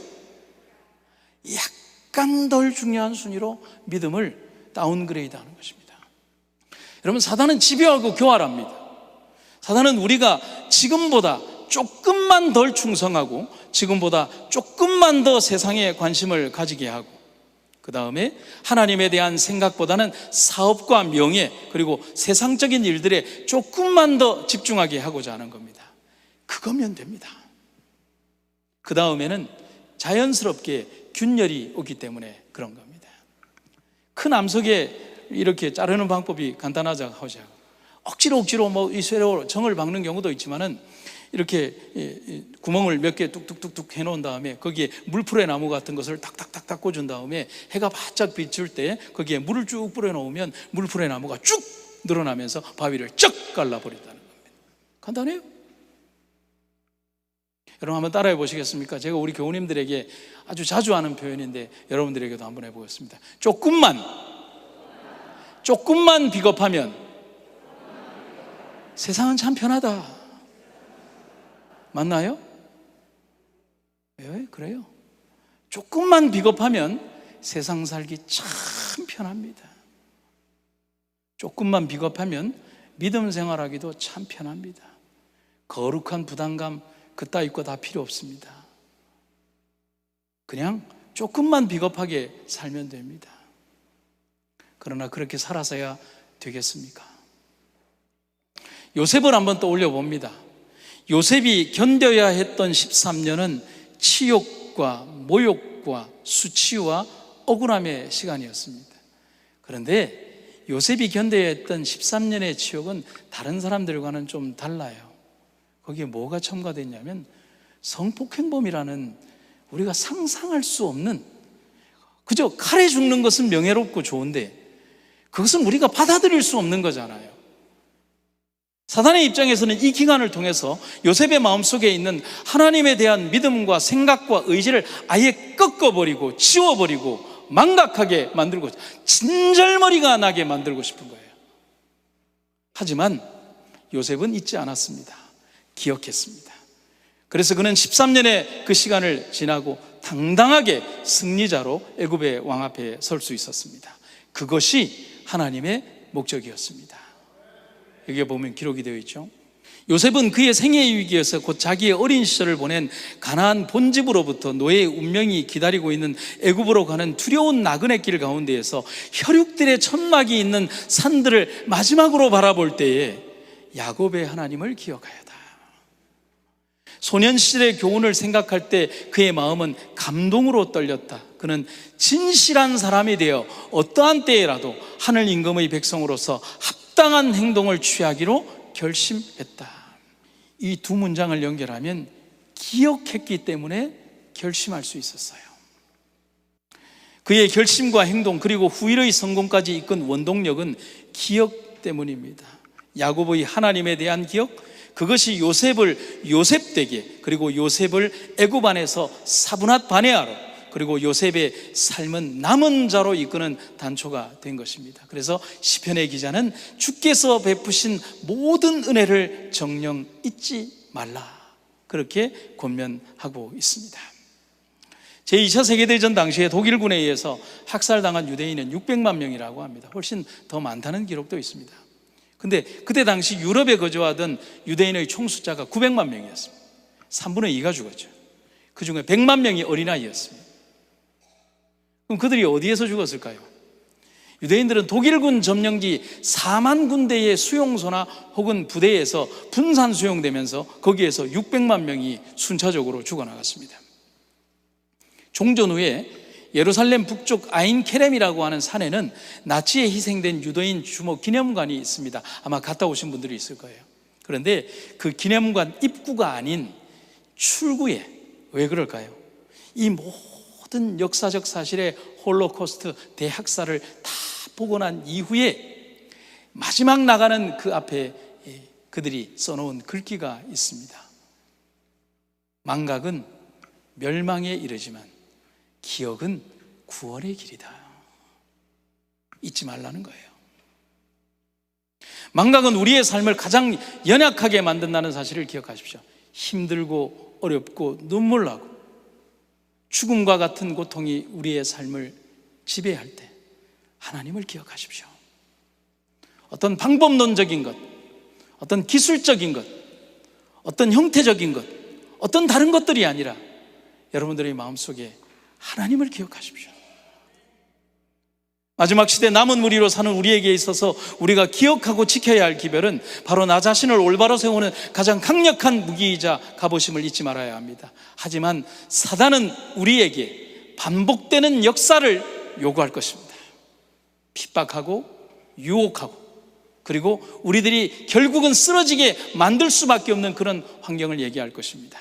약간 덜 중요한 순위로 믿음을 다운그레이드하는 것입니다. 여러분, 사단은 집요하고 교활합니다. 사단은 우리가 지금보다 조금만 덜 충성하고 지금보다 조금만 더 세상에 관심을 가지게 하고 그 다음에 하나님에 대한 생각보다는 사업과 명예 그리고 세상적인 일들에 조금만 더 집중하게 하고자 하는 겁니다. 그거면 됩니다. 그 다음에는 자연스럽게 균열이 오기 때문에 그런 겁니다. 큰 암석에 이렇게 자르는 방법이 간단하자 하죠. 억지로 이 쇠로 정을 박는 경우도 있지만은 이렇게 구멍을 몇 개 뚝뚝뚝뚝 해놓은 다음에 거기에 물풀의 나무 같은 것을 탁탁탁탁 꽂은 다음에 해가 바짝 비출 때 거기에 물을 쭉 뿌려놓으면 물풀의 나무가 쭉 늘어나면서 바위를 쩍 갈라버린다는 겁니다. 간단해요. 여러분 한번 따라해 보시겠습니까? 제가 우리 교우님들에게 아주 자주 하는 표현인데 여러분들에게도 한번 해보겠습니다. 조금만 비겁하면 세상은 참 편하다. 맞나요? 왜 그래요? 조금만 비겁하면 세상 살기 참 편합니다. 조금만 비겁하면 믿음 생활하기도 참 편합니다. 거룩한 부담감 그따위 거 다 필요 없습니다. 그냥 조금만 비겁하게 살면 됩니다. 그러나 그렇게 살아서야 되겠습니까? 요셉을 한번 떠올려 봅니다. 요셉이 견뎌야 했던 13년은 치욕과 모욕과 수치와 억울함의 시간이었습니다. 그런데 요셉이 견뎌야 했던 13년의 치욕은 다른 사람들과는 좀 달라요. 거기에 뭐가 첨가됐냐면 성폭행범이라는 우리가 상상할 수 없는, 그저 칼에 죽는 것은 명예롭고 좋은데 그것은 우리가 받아들일 수 없는 거잖아요. 사단의 입장에서는 이 기간을 통해서 요셉의 마음속에 있는 하나님에 대한 믿음과 생각과 의지를 아예 꺾어버리고 지워버리고 망각하게 만들고 진절머리가 나게 만들고 싶은 거예요. 하지만 요셉은 잊지 않았습니다. 기억했습니다. 그래서 그는 13년의 그 시간을 지나고 당당하게 승리자로 애굽의 왕 앞에 설 수 있었습니다. 그것이 하나님의 목적이었습니다. 여기에 보면 기록이 되어 있죠. 요셉은 그의 생애의 위기에서 곧 자기의 어린 시절을 보낸 가나안 본집으로부터 노예의 운명이 기다리고 있는 애굽으로 가는 두려운 나그네 길 가운데에서 혈육들의 천막이 있는 산들을 마지막으로 바라볼 때에 야곱의 하나님을 기억하여다. 소년 시절의 교훈을 생각할 때 그의 마음은 감동으로 떨렸다. 그는 진실한 사람이 되어 어떠한 때에라도 하늘 임금의 백성으로서 합당한 행동을 취하기로 결심했다. 이 두 문장을 연결하면 기억했기 때문에 결심할 수 있었어요. 그의 결심과 행동 그리고 후일의 성공까지 이끈 원동력은 기억 때문입니다. 야곱의 하나님에 대한 기억, 그것이 요셉을 요셉되게, 그리고 요셉을 애굽 안에서 사분핫 바네아로, 그리고 요셉의 삶은 남은 자로 이끄는 단초가 된 것입니다. 그래서 시편의 기자는 주께서 베푸신 모든 은혜를 정녕 잊지 말라, 그렇게 권면하고 있습니다. 제2차 세계대전 당시에 독일군에 의해서 학살당한 유대인은 600만 명이라고 합니다. 훨씬 더 많다는 기록도 있습니다. 근데 그때 당시 유럽에 거주하던 유대인의 총 숫자가 900만 명이었습니다. 3분의 2가 죽었죠. 그 중에 100만 명이 어린아이였습니다. 그럼 그들이 어디에서 죽었을까요? 유대인들은 독일군 점령지 4만 군데의 수용소나 혹은 부대에서 분산 수용되면서 거기에서 600만 명이 순차적으로 죽어나갔습니다. 종전 후에 예루살렘 북쪽 아인케렘이라고 하는 산에는 나치에 희생된 유대인 주목 기념관이 있습니다. 아마 갔다 오신 분들이 있을 거예요. 그런데 그 기념관 입구가 아닌 출구에, 왜 그럴까요? 이 모든 역사적 사실의 홀로코스트 대학살을 다 보고 난 이후에 마지막 나가는 그 앞에 그들이 써놓은 글귀가 있습니다. 망각은 멸망에 이르지만 기억은 구원의 길이다. 잊지 말라는 거예요. 망각은 우리의 삶을 가장 연약하게 만든다는 사실을 기억하십시오. 힘들고 어렵고 눈물나고 죽음과 같은 고통이 우리의 삶을 지배할 때 하나님을 기억하십시오. 어떤 방법론적인 것, 어떤 기술적인 것, 어떤 형태적인 것, 어떤 다른 것들이 아니라 여러분들의 마음속에 하나님을 기억하십시오. 마지막 시대 남은 무리로 사는 우리에게 있어서 우리가 기억하고 지켜야 할 기별은 바로 나 자신을 올바로 세우는 가장 강력한 무기이자 갑오심을 잊지 말아야 합니다. 하지만 사단은 우리에게 반복되는 역사를 요구할 것입니다. 핍박하고 유혹하고, 그리고 우리들이 결국은 쓰러지게 만들 수밖에 없는 그런 환경을 얘기할 것입니다.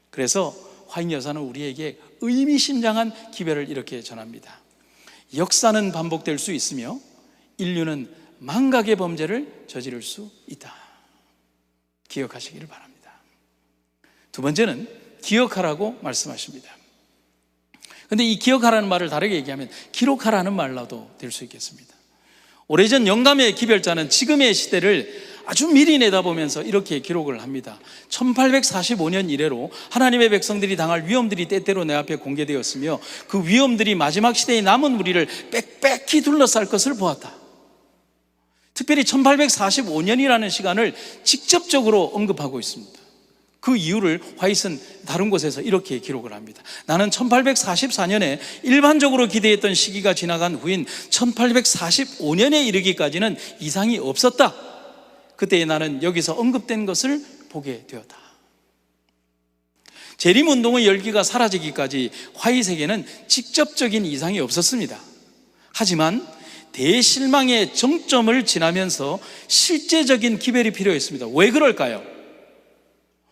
그래서 화인 여사는 우리에게 의미심장한 기별을 이렇게 전합니다. 역사는 반복될 수 있으며 인류는 망각의 범죄를 저지를 수 있다. 기억하시기를 바랍니다. 두 번째는 기억하라고 말씀하십니다. 그런데 이 기억하라는 말을 다르게 얘기하면 기록하라는 말로도 될 수 있겠습니다. 오래전 영감의 기별자는 지금의 시대를 아주 미리 내다보면서 이렇게 기록을 합니다. 1845년 이래로 하나님의 백성들이 당할 위험들이 때때로 내 앞에 공개되었으며 그 위험들이 마지막 시대의 남은 무리를 빽빽히 둘러쌀 것을 보았다. 특별히 1845년이라는 시간을 직접적으로 언급하고 있습니다. 그 이유를 화이트는 다른 곳에서 이렇게 기록을 합니다. 나는 1844년에 일반적으로 기대했던 시기가 지나간 후인 1845년에 이르기까지는 이상이 없었다. 그때 나는 여기서 언급된 것을 보게 되었다. 재림운동의 열기가 사라지기까지 화이트에게는 직접적인 이상이 없었습니다. 하지만 대실망의 정점을 지나면서 실제적인 기별이 필요했습니다. 왜 그럴까요?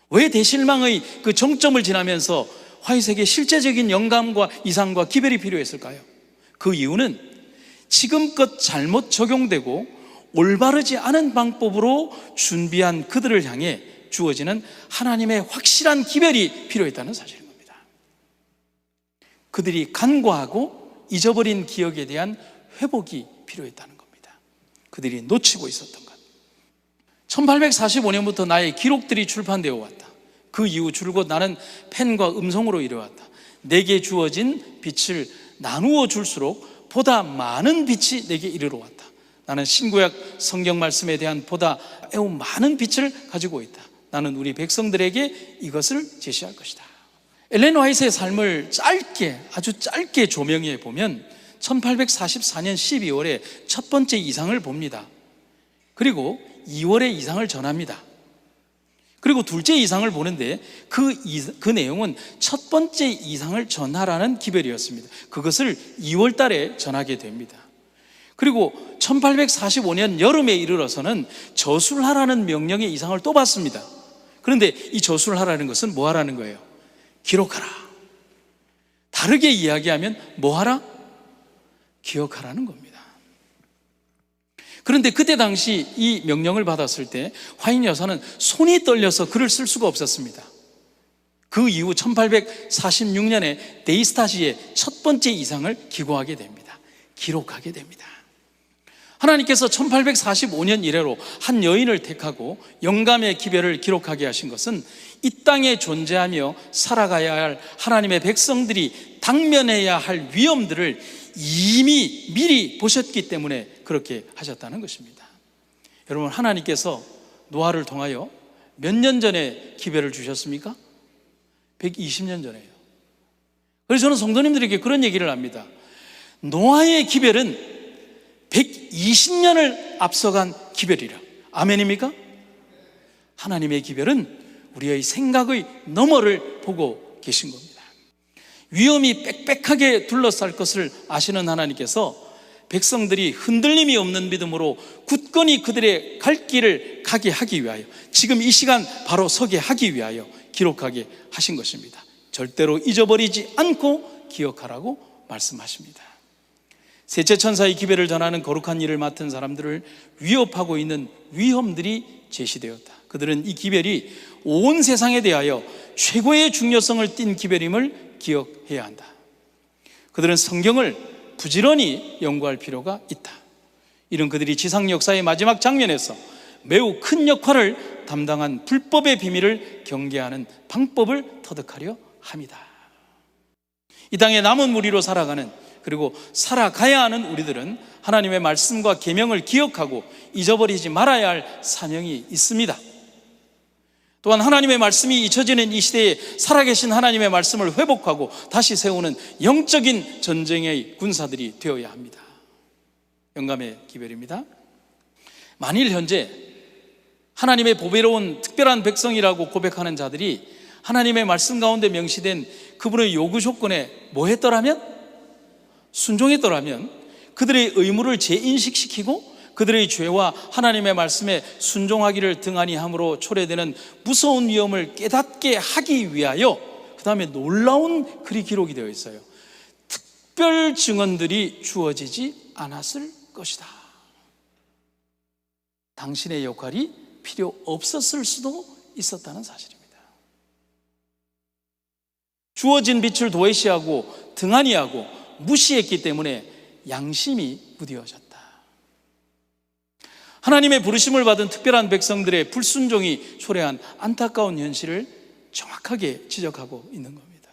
왜 대실망의 그 정점을 지나면서 화이트에게 실제적인 영감과 이상과 기별이 필요했을까요? 그 이유는 지금껏 잘못 적용되고 올바르지 않은 방법으로 준비한 그들을 향해 주어지는 하나님의 확실한 기별이 필요했다는 사실인 겁니다. 그들이 간과하고 잊어버린 기억에 대한 회복이 필요했다는 겁니다. 그들이 놓치고 있었던 것. 1845년부터 나의 기록들이 출판되어 왔다. 그 이후 줄곧 나는 펜과 음성으로 이뤄왔다. 내게 주어진 빛을 나누어 줄수록 보다 많은 빛이 내게 이르러 왔다. 나는 신구약 성경 말씀에 대한 보다 매우 많은 빛을 가지고 있다. 나는 우리 백성들에게 이것을 제시할 것이다. 엘렌 화이트의 삶을 아주 짧게 조명해 보면 1844년 12월에 첫 번째 이상을 봅니다. 그리고 2월에 이상을 전합니다. 그리고 둘째 이상을 보는데 그 내용은 첫 번째 이상을 전하라는 기별이었습니다. 그것을 2월 달에 전하게 됩니다. 그리고 1845년 여름에 이르러서는 저술하라는 명령의 이상을 또 받습니다. 그런데 이 저술을 하라는 것은 뭐 하라는 거예요? 기록하라. 다르게 이야기하면 뭐 하라? 기억하라는 겁니다. 그런데 그때 당시 이 명령을 받았을 때 화인 여사는 손이 떨려서 글을 쓸 수가 없었습니다. 그 이후 1846년에 데이스타시의 첫 번째 이상을 기고하게 됩니다. 기록하게 됩니다. 하나님께서 1845년 이래로 한 여인을 택하고 영감의 기별을 기록하게 하신 것은 이 땅에 존재하며 살아가야 할 하나님의 백성들이 당면해야 할 위험들을 이미 미리 보셨기 때문에 그렇게 하셨다는 것입니다. 여러분, 하나님께서 노아를 통하여 몇 년 전에 기별을 주셨습니까? 120년 전에요. 그래서 저는 성도님들에게 그런 얘기를 합니다. 노아의 기별은 120년을 앞서간 기별이라. 아멘입니까? 하나님의 기별은 우리의 생각의 너머를 보고 계신 겁니다. 위험이 빽빽하게 둘러쌀 것을 아시는 하나님께서 백성들이 흔들림이 없는 믿음으로 굳건히 그들의 갈 길을 가게 하기 위하여, 지금 이 시간 바로 서게 하기 위하여 기록하게 하신 것입니다. 절대로 잊어버리지 않고 기억하라고 말씀하십니다. 셋째 천사의 기별을 전하는 거룩한 일을 맡은 사람들을 위협하고 있는 위험들이 제시되었다. 그들은 이 기별이 온 세상에 대하여 최고의 중요성을 띈 기별임을 기억해야 한다. 그들은 성경을 부지런히 연구할 필요가 있다. 이런 그들이 지상 역사의 마지막 장면에서 매우 큰 역할을 담당한 불법의 비밀을 경계하는 방법을 터득하려 합니다. 이 땅에 남은 무리로 살아가는, 그리고 살아가야 하는 우리들은 하나님의 말씀과 계명을 기억하고 잊어버리지 말아야 할 사명이 있습니다. 또한 하나님의 말씀이 잊혀지는 이 시대에 살아계신 하나님의 말씀을 회복하고 다시 세우는 영적인 전쟁의 군사들이 되어야 합니다. 영감의 기별입니다. 만일 현재 하나님의 보배로운 특별한 백성이라고 고백하는 자들이 하나님의 말씀 가운데 명시된 그분의 요구 조건에 뭐 했더라면? 순종했더라면 그들의 의무를 재인식시키고 그들의 죄와 하나님의 말씀에 순종하기를 등한히 함으로 초래되는 무서운 위험을 깨닫게 하기 위하여, 그 다음에 놀라운 글이 기록이 되어 있어요. 특별 증언들이 주어지지 않았을 것이다. 당신의 역할이 필요 없었을 수도 있었다는 사실입니다. 주어진 빛을 도외시하고 등한히 하고 무시했기 때문에 양심이 무디어졌다. 하나님의 부르심을 받은 특별한 백성들의 불순종이 초래한 안타까운 현실을 정확하게 지적하고 있는 겁니다.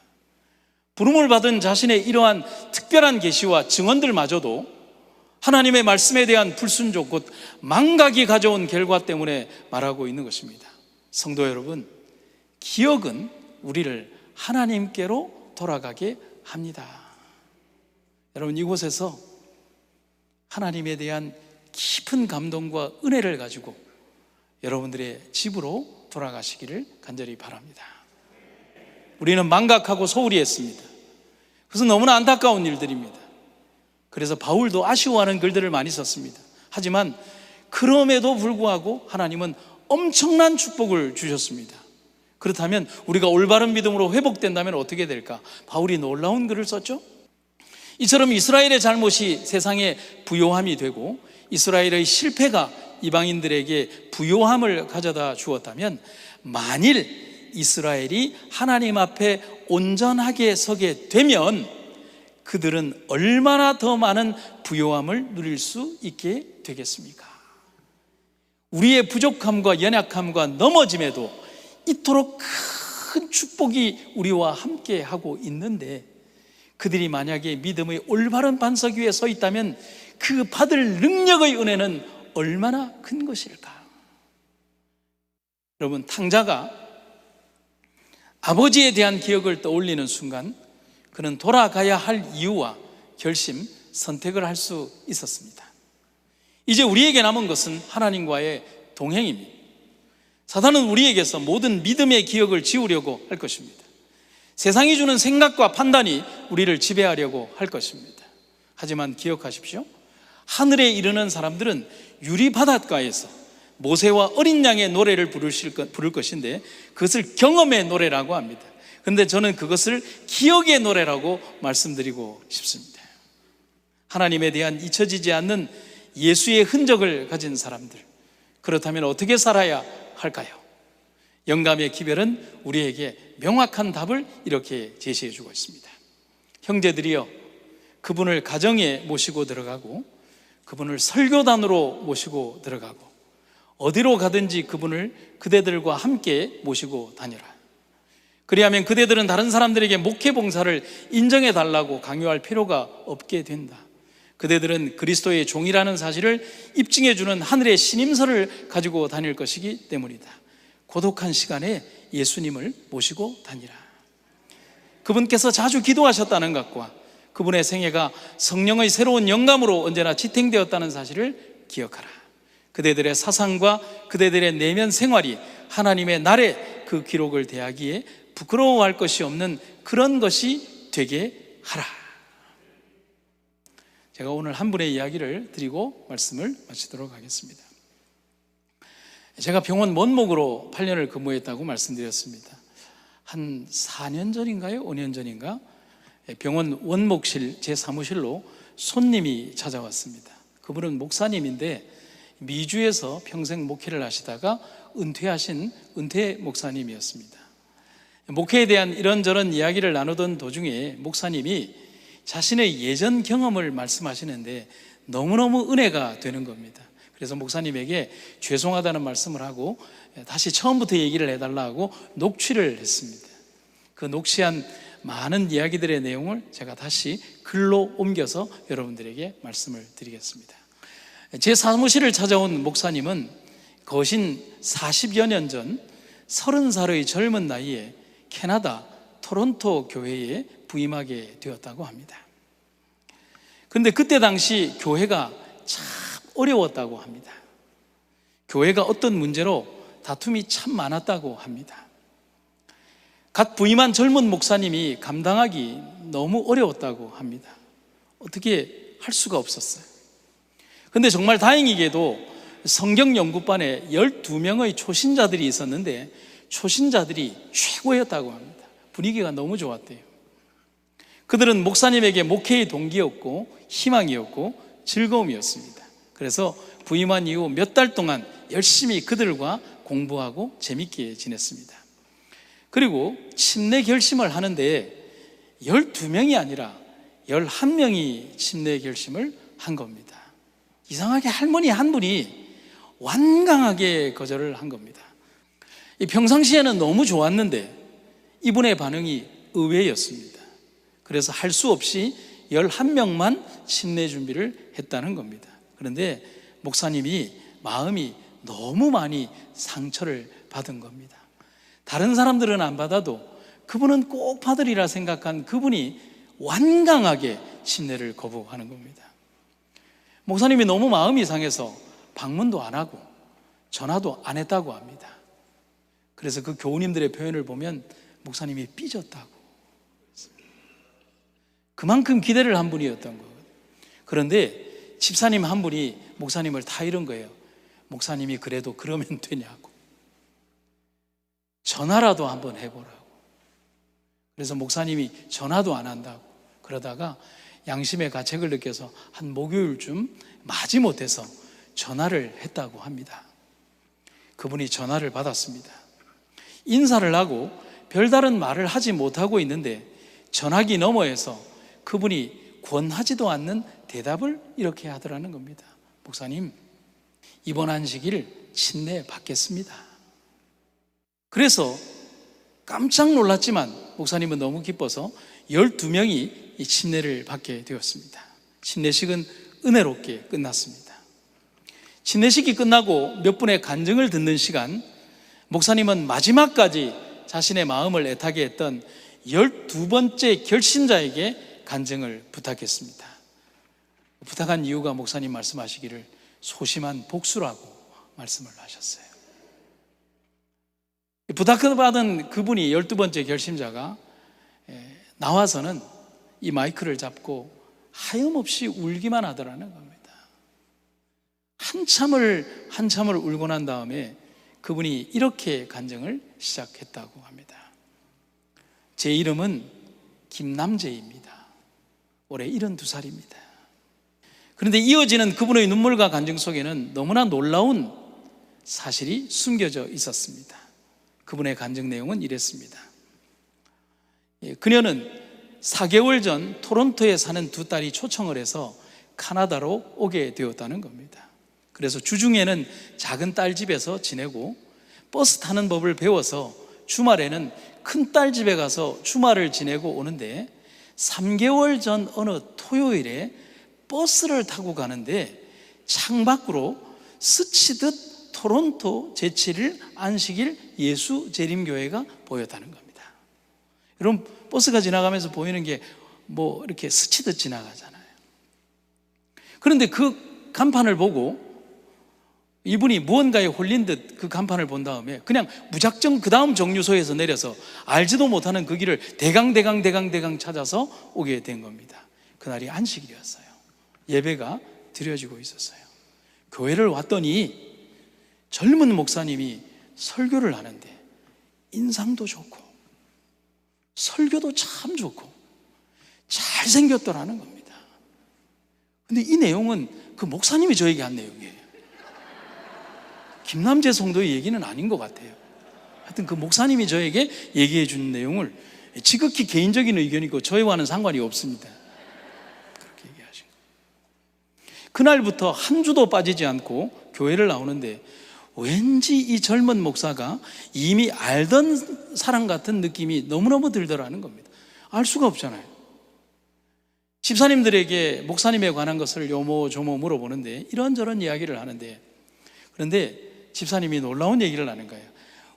부름을 받은 자신의 이러한 특별한 계시와 증언들마저도 하나님의 말씀에 대한 불순종, 곧 망각이 가져온 결과 때문에 말하고 있는 것입니다. 성도 여러분, 기억은 우리를 하나님께로 돌아가게 합니다. 여러분, 이곳에서 하나님에 대한 깊은 감동과 은혜를 가지고 여러분들의 집으로 돌아가시기를 간절히 바랍니다. 우리는 망각하고 소홀히 했습니다. 그래서 너무나 안타까운 일들입니다. 그래서 바울도 아쉬워하는 글들을 많이 썼습니다. 하지만 그럼에도 불구하고 하나님은 엄청난 축복을 주셨습니다. 그렇다면 우리가 올바른 믿음으로 회복된다면 어떻게 될까? 바울이 놀라운 글을 썼죠. 이처럼 이스라엘의 잘못이 세상에 부요함이 되고 이스라엘의 실패가 이방인들에게 부요함을 가져다 주었다면, 만일 이스라엘이 하나님 앞에 온전하게 서게 되면 그들은 얼마나 더 많은 부요함을 누릴 수 있게 되겠습니까? 우리의 부족함과 연약함과 넘어짐에도 이토록 큰 축복이 우리와 함께 하고 있는데, 그들이 만약에 믿음의 올바른 반석 위에 서 있다면 그 받을 능력의 은혜는 얼마나 큰 것일까? 여러분, 탕자가 아버지에 대한 기억을 떠올리는 순간 그는 돌아가야 할 이유와 결심, 선택을 할 수 있었습니다. 이제 우리에게 남은 것은 하나님과의 동행입니다. 사단은 우리에게서 모든 믿음의 기억을 지우려고 할 것입니다. 세상이 주는 생각과 판단이 우리를 지배하려고 할 것입니다. 하지만 기억하십시오. 하늘에 이르는 사람들은 유리 바닷가에서 모세와 어린 양의 노래를 부를 것인데 그것을 경험의 노래라고 합니다. 그런데 저는 그것을 기억의 노래라고 말씀드리고 싶습니다. 하나님에 대한 잊혀지지 않는 예수의 흔적을 가진 사람들, 그렇다면 어떻게 살아야 할까요? 영감의 기별은 우리에게 명확한 답을 이렇게 제시해 주고 있습니다. 형제들이여, 그분을 가정에 모시고 들어가고 그분을 설교단으로 모시고 들어가고 어디로 가든지 그분을 그대들과 함께 모시고 다니라. 그리하면 그대들은 다른 사람들에게 목회 봉사를 인정해 달라고 강요할 필요가 없게 된다. 그대들은 그리스도의 종이라는 사실을 입증해 주는 하늘의 신임서를 가지고 다닐 것이기 때문이다. 고독한 시간에 예수님을 모시고 다니라. 그분께서 자주 기도하셨다는 것과 그분의 생애가 성령의 새로운 영감으로 언제나 지탱되었다는 사실을 기억하라. 그대들의 사상과 그대들의 내면 생활이 하나님의 날에 그 기록을 대하기에 부끄러워할 것이 없는 그런 것이 되게 하라. 제가 오늘 한 분의 이야기를 드리고 말씀을 마치도록 하겠습니다. 제가 병원 원목으로 8년을 근무했다고 말씀드렸습니다. 한 4년 전인가요? 5년 전인가? 병원 원목실 제 사무실로 손님이 찾아왔습니다. 그분은 목사님인데 미주에서 평생 목회를 하시다가 은퇴하신 은퇴 목사님이었습니다. 목회에 대한 이런저런 이야기를 나누던 도중에 목사님이 자신의 예전 경험을 말씀하시는데 너무너무 은혜가 되는 겁니다. 그래서 목사님에게 죄송하다는 말씀을 하고 다시 처음부터 얘기를 해달라고 녹취를 했습니다. 그 녹취한 많은 이야기들의 내용을 제가 다시 글로 옮겨서 여러분들에게 말씀을 드리겠습니다. 제 사무실을 찾아온 목사님은 거신 40여 년 전 30살의 젊은 나이에 캐나다 토론토 교회에 부임하게 되었다고 합니다. 그런데 그때 당시 교회가 참 어려웠다고 합니다. 교회가 어떤 문제로 다툼이 참 많았다고 합니다. 갓 부임한 젊은 목사님이 감당하기 너무 어려웠다고 합니다. 어떻게 할 수가 없었어요. 그런데 정말 다행히게도 성경 연구반에 12명의 초신자들이 있었는데 초신자들이 최고였다고 합니다. 분위기가 너무 좋았대요. 그들은 목사님에게 목회의 동기였고 희망이었고 즐거움이었습니다. 그래서 부임한 이후 몇 달 동안 열심히 그들과 공부하고 재밌게 지냈습니다. 그리고 침례 결심을 하는데 12명이 아니라 11명이 침례 결심을 한 겁니다. 이상하게 할머니 한 분이 완강하게 거절을 한 겁니다. 평상시에는 너무 좋았는데 이분의 반응이 의외였습니다. 그래서 할 수 없이 11명만 침례 준비를 했다는 겁니다. 그런데 목사님이 마음이 너무 많이 상처를 받은 겁니다. 다른 사람들은 안 받아도 그분은 꼭 받으리라 생각한 그분이 완강하게 침례를 거부하는 겁니다. 목사님이 너무 마음이 상해서 방문도 안 하고 전화도 안 했다고 합니다. 그래서 그 교우님들의 표현을 보면 목사님이 삐졌다고, 그만큼 기대를 한 분이었던 거예요. 그런데 집사님 한 분이 목사님을 다 이런 거예요. 목사님이 그래도 그러면 되냐고, 전화라도 한번 해보라고. 그래서 목사님이 전화도 안 한다고 그러다가 양심의 가책을 느껴서 한 목요일쯤 마지못해서 전화를 했다고 합니다. 그분이 전화를 받았습니다. 인사를 하고 별다른 말을 하지 못하고 있는데 전화기 너머에서 그분이 권하지도 않는 대답을 이렇게 하더라는 겁니다. 목사님, 이번 안식일 침례 받겠습니다. 그래서 깜짝 놀랐지만 목사님은 너무 기뻐서 12명이 이 침례를 받게 되었습니다. 침례식은 은혜롭게 끝났습니다. 침례식이 끝나고 몇 분의 간증을 듣는 시간, 목사님은 마지막까지 자신의 마음을 애타게 했던 12번째 결신자에게 간증을 부탁했습니다. 부탁한 이유가 목사님 말씀하시기를 소심한 복수라고 말씀을 하셨어요. 부탁받은 그분이 12번째 결심자가 나와서는 이 마이크를 잡고 하염없이 울기만 하더라는 겁니다. 한참을 울고 난 다음에 그분이 이렇게 간증을 시작했다고 합니다. 제 이름은 김남재입니다. 올해 72살입니다. 그런데 이어지는 그분의 눈물과 간증 속에는 너무나 놀라운 사실이 숨겨져 있었습니다. 그분의 간증 내용은 이랬습니다. 그녀는 4개월 전 토론토에 사는 두 딸이 초청을 해서 카나다로 오게 되었다는 겁니다. 그래서 주중에는 작은 딸 집에서 지내고 버스 타는 법을 배워서 주말에는 큰 딸 집에 가서 주말을 지내고 오는데 3개월 전 어느 토요일에 버스를 타고 가는데 창밖으로 스치듯 토론토 제7일 안식일 예수 재림교회가 보였다는 겁니다. 여러분, 버스가 지나가면서 보이는 게 뭐 이렇게 스치듯 지나가잖아요. 그런데 그 간판을 보고 이분이 무언가에 홀린 듯 그 간판을 본 다음에 그냥 무작정 그 다음 정류소에서 내려서 알지도 못하는 그 길을 대강 찾아서 오게 된 겁니다. 그날이 안식일이었어요. 예배가 드려지고 있었어요. 교회를 왔더니 젊은 목사님이 설교를 하는데 인상도 좋고 설교도 참 좋고 잘생겼더라는 겁니다. 근데 이 내용은 그 목사님이 저에게 한 내용이에요. 김남재 성도의 얘기는 아닌 것 같아요. 하여튼 그 목사님이 저에게 얘기해 준 내용을 지극히 개인적인 의견이고 저희와는 상관이 없습니다. 그렇게 얘기하신 거예요. 그날부터 한 주도 빠지지 않고 교회를 나오는데 왠지 이 젊은 목사가 이미 알던 사람 같은 느낌이 너무너무 들더라는 겁니다. 알 수가 없잖아요. 집사님들에게 목사님에 관한 것을 요모조모 물어보는데 이런저런 이야기를 하는데, 그런데 집사님이 놀라운 얘기를 하는 거예요.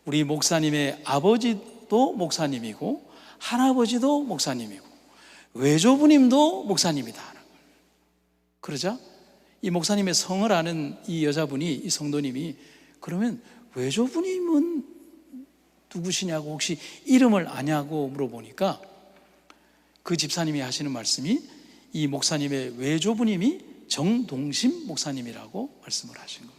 우리 목사님의 아버지도 목사님이고 할아버지도 목사님이고 외조부님도 목사님이다. 그러자 이 목사님의 성을 아는 이 여자분이, 이 성도님이, 그러면 외조부님은 누구시냐고, 혹시 이름을 아냐고 물어보니까 그 집사님이 하시는 말씀이 이 목사님의 외조부님이 정동심 목사님이라고 말씀을 하신 겁니다.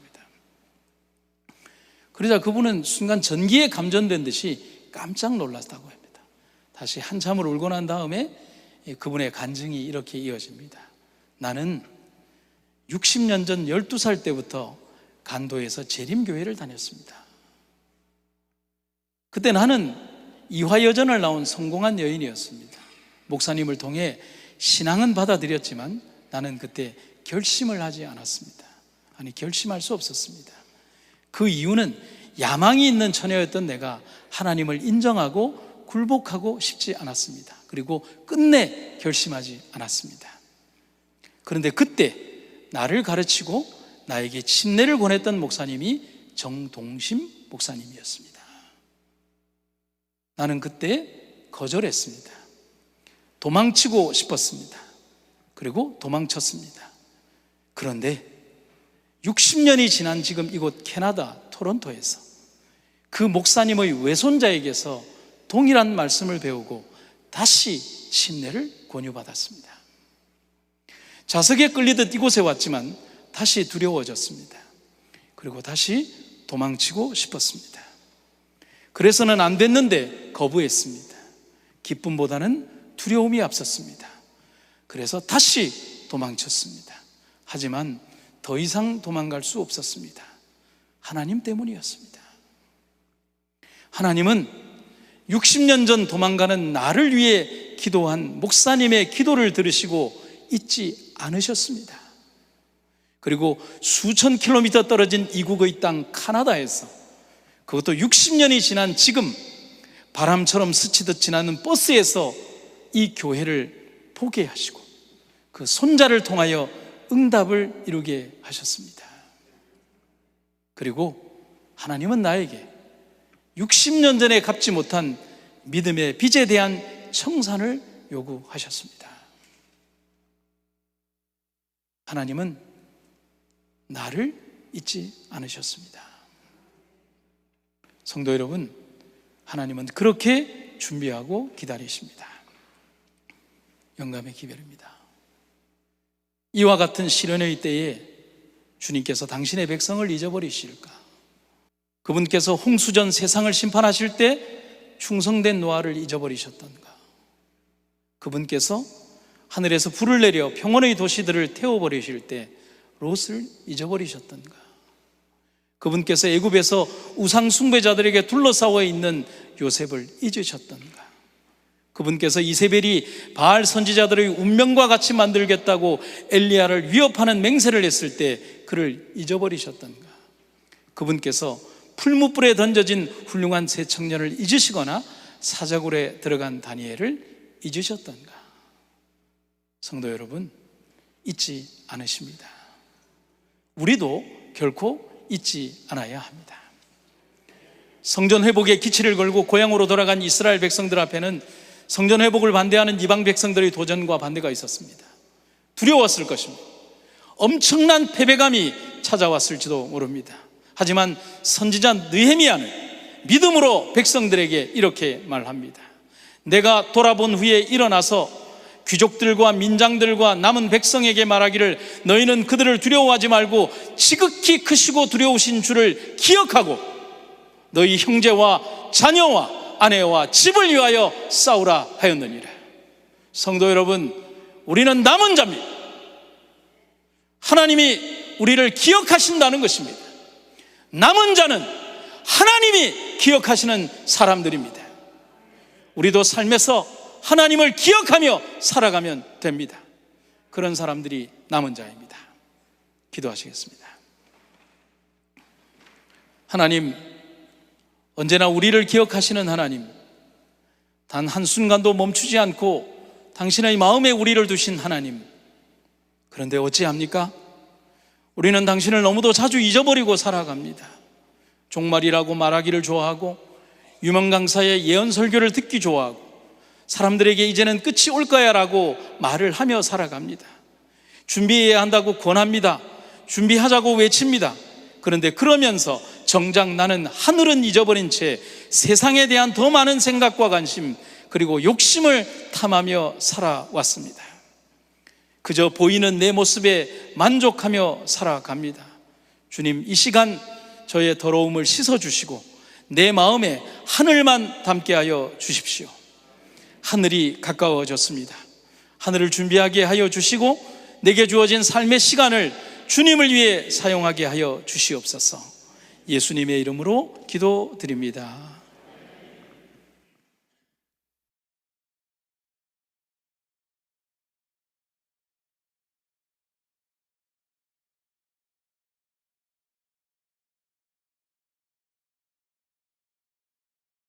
그러자 그분은 순간 전기에 감전된 듯이 깜짝 놀랐다고 합니다. 다시 한참을 울고 난 다음에 그분의 간증이 이렇게 이어집니다. 나는 60년 전 12살 때부터 간도에서 재림교회를 다녔습니다. 그때 나는 이화여전을 나온 성공한 여인이었습니다. 목사님을 통해 신앙은 받아들였지만 나는 그때 결심을 하지 않았습니다. 아니, 결심할 수 없었습니다. 그 이유는 야망이 있는 처녀였던 내가 하나님을 인정하고 굴복하고 싶지 않았습니다. 그리고 끝내 결심하지 않았습니다. 그런데 그때 나를 가르치고 나에게 침례를 권했던 목사님이 정동심 목사님이었습니다. 나는 그때 거절했습니다. 도망치고 싶었습니다. 그리고 도망쳤습니다. 그런데 60년이 지난 지금 이곳 캐나다 토론토에서 그 목사님의 외손자에게서 동일한 말씀을 배우고 다시 침례를 권유받았습니다. 자석에 끌리듯 이곳에 왔지만 다시 두려워졌습니다. 그리고 다시 도망치고 싶었습니다. 그래서는 안 됐는데 거부했습니다. 기쁨보다는 두려움이 앞섰습니다. 그래서 다시 도망쳤습니다. 하지만 더 이상 도망갈 수 없었습니다. 하나님 때문이었습니다. 하나님은 60년 전 도망가는 나를 위해 기도한 목사님의 기도를 들으시고 잊지 않으셨습니다. 그리고 수천 킬로미터 떨어진 이국의 땅 카나다에서, 그것도 60년이 지난 지금 바람처럼 스치듯 지나는 버스에서 이 교회를 보게 하시고 그 손자를 통하여 응답을 이루게 하셨습니다. 그리고 하나님은 나에게 60년 전에 갚지 못한 믿음의 빚에 대한 청산을 요구하셨습니다. 하나님은 나를 잊지 않으셨습니다. 성도 여러분, 하나님은 그렇게 준비하고 기다리십니다. 영감의 기별입니다. 이와 같은 시련의 때에 주님께서 당신의 백성을 잊어버리실까? 그분께서 홍수전 세상을 심판하실 때 충성된 노아를 잊어버리셨던가? 그분께서 하늘에서 불을 내려 평온의 도시들을 태워버리실 때 롯을 잊어버리셨던가? 그분께서 애굽에서 우상 숭배자들에게 둘러싸여 있는 요셉을 잊으셨던가? 그분께서 이세벨이 바알 선지자들의 운명과 같이 만들겠다고 엘리야를 위협하는 맹세를 했을 때 그를 잊어버리셨던가? 그분께서 풀무불에 던져진 훌륭한 새 청년을 잊으시거나 사자굴에 들어간 다니엘을 잊으셨던가? 성도 여러분, 잊지 않으십니다. 우리도 결코 잊지 않아야 합니다. 성전 회복의 기치를 걸고 고향으로 돌아간 이스라엘 백성들 앞에는 성전 회복을 반대하는 이방 백성들의 도전과 반대가 있었습니다. 두려웠을 것입니다. 엄청난 패배감이 찾아왔을지도 모릅니다. 하지만 선지자 느헤미야는 믿음으로 백성들에게 이렇게 말합니다. 내가 돌아본 후에 일어나서 귀족들과 민장들과 남은 백성에게 말하기를 너희는 그들을 두려워하지 말고 지극히 크시고 두려우신 주를 기억하고 너희 형제와 자녀와 아내와 집을 위하여 싸우라 하였느니라. 성도 여러분, 우리는 남은 자입니다. 하나님이 우리를 기억하신다는 것입니다. 남은 자는 하나님이 기억하시는 사람들입니다. 우리도 삶에서 하나님을 기억하며 살아가면 됩니다. 그런 사람들이 남은 자입니다. 기도하시겠습니다. 하나님, 언제나 우리를 기억하시는 하나님, 단 한순간도 멈추지 않고 당신의 마음에 우리를 두신 하나님, 그런데 어찌합니까? 우리는 당신을 너무도 자주 잊어버리고 살아갑니다. 종말이라고 말하기를 좋아하고 유명 강사의 예언 설교를 듣기 좋아하고 사람들에게 이제는 끝이 올 거야 라고 말을 하며 살아갑니다. 준비해야 한다고 권합니다. 준비하자고 외칩니다. 그런데 그러면서 정작 나는 하늘은 잊어버린 채 세상에 대한 더 많은 생각과 관심 그리고 욕심을 탐하며 살아왔습니다. 그저 보이는 내 모습에 만족하며 살아갑니다. 주님, 이 시간 저의 더러움을 씻어주시고 내 마음에 하늘만 담게 하여 주십시오. 하늘이 가까워졌습니다. 하늘을 준비하게 하여 주시고 내게 주어진 삶의 시간을 주님을 위해 사용하게 하여 주시옵소서. 예수님의 이름으로 기도드립니다.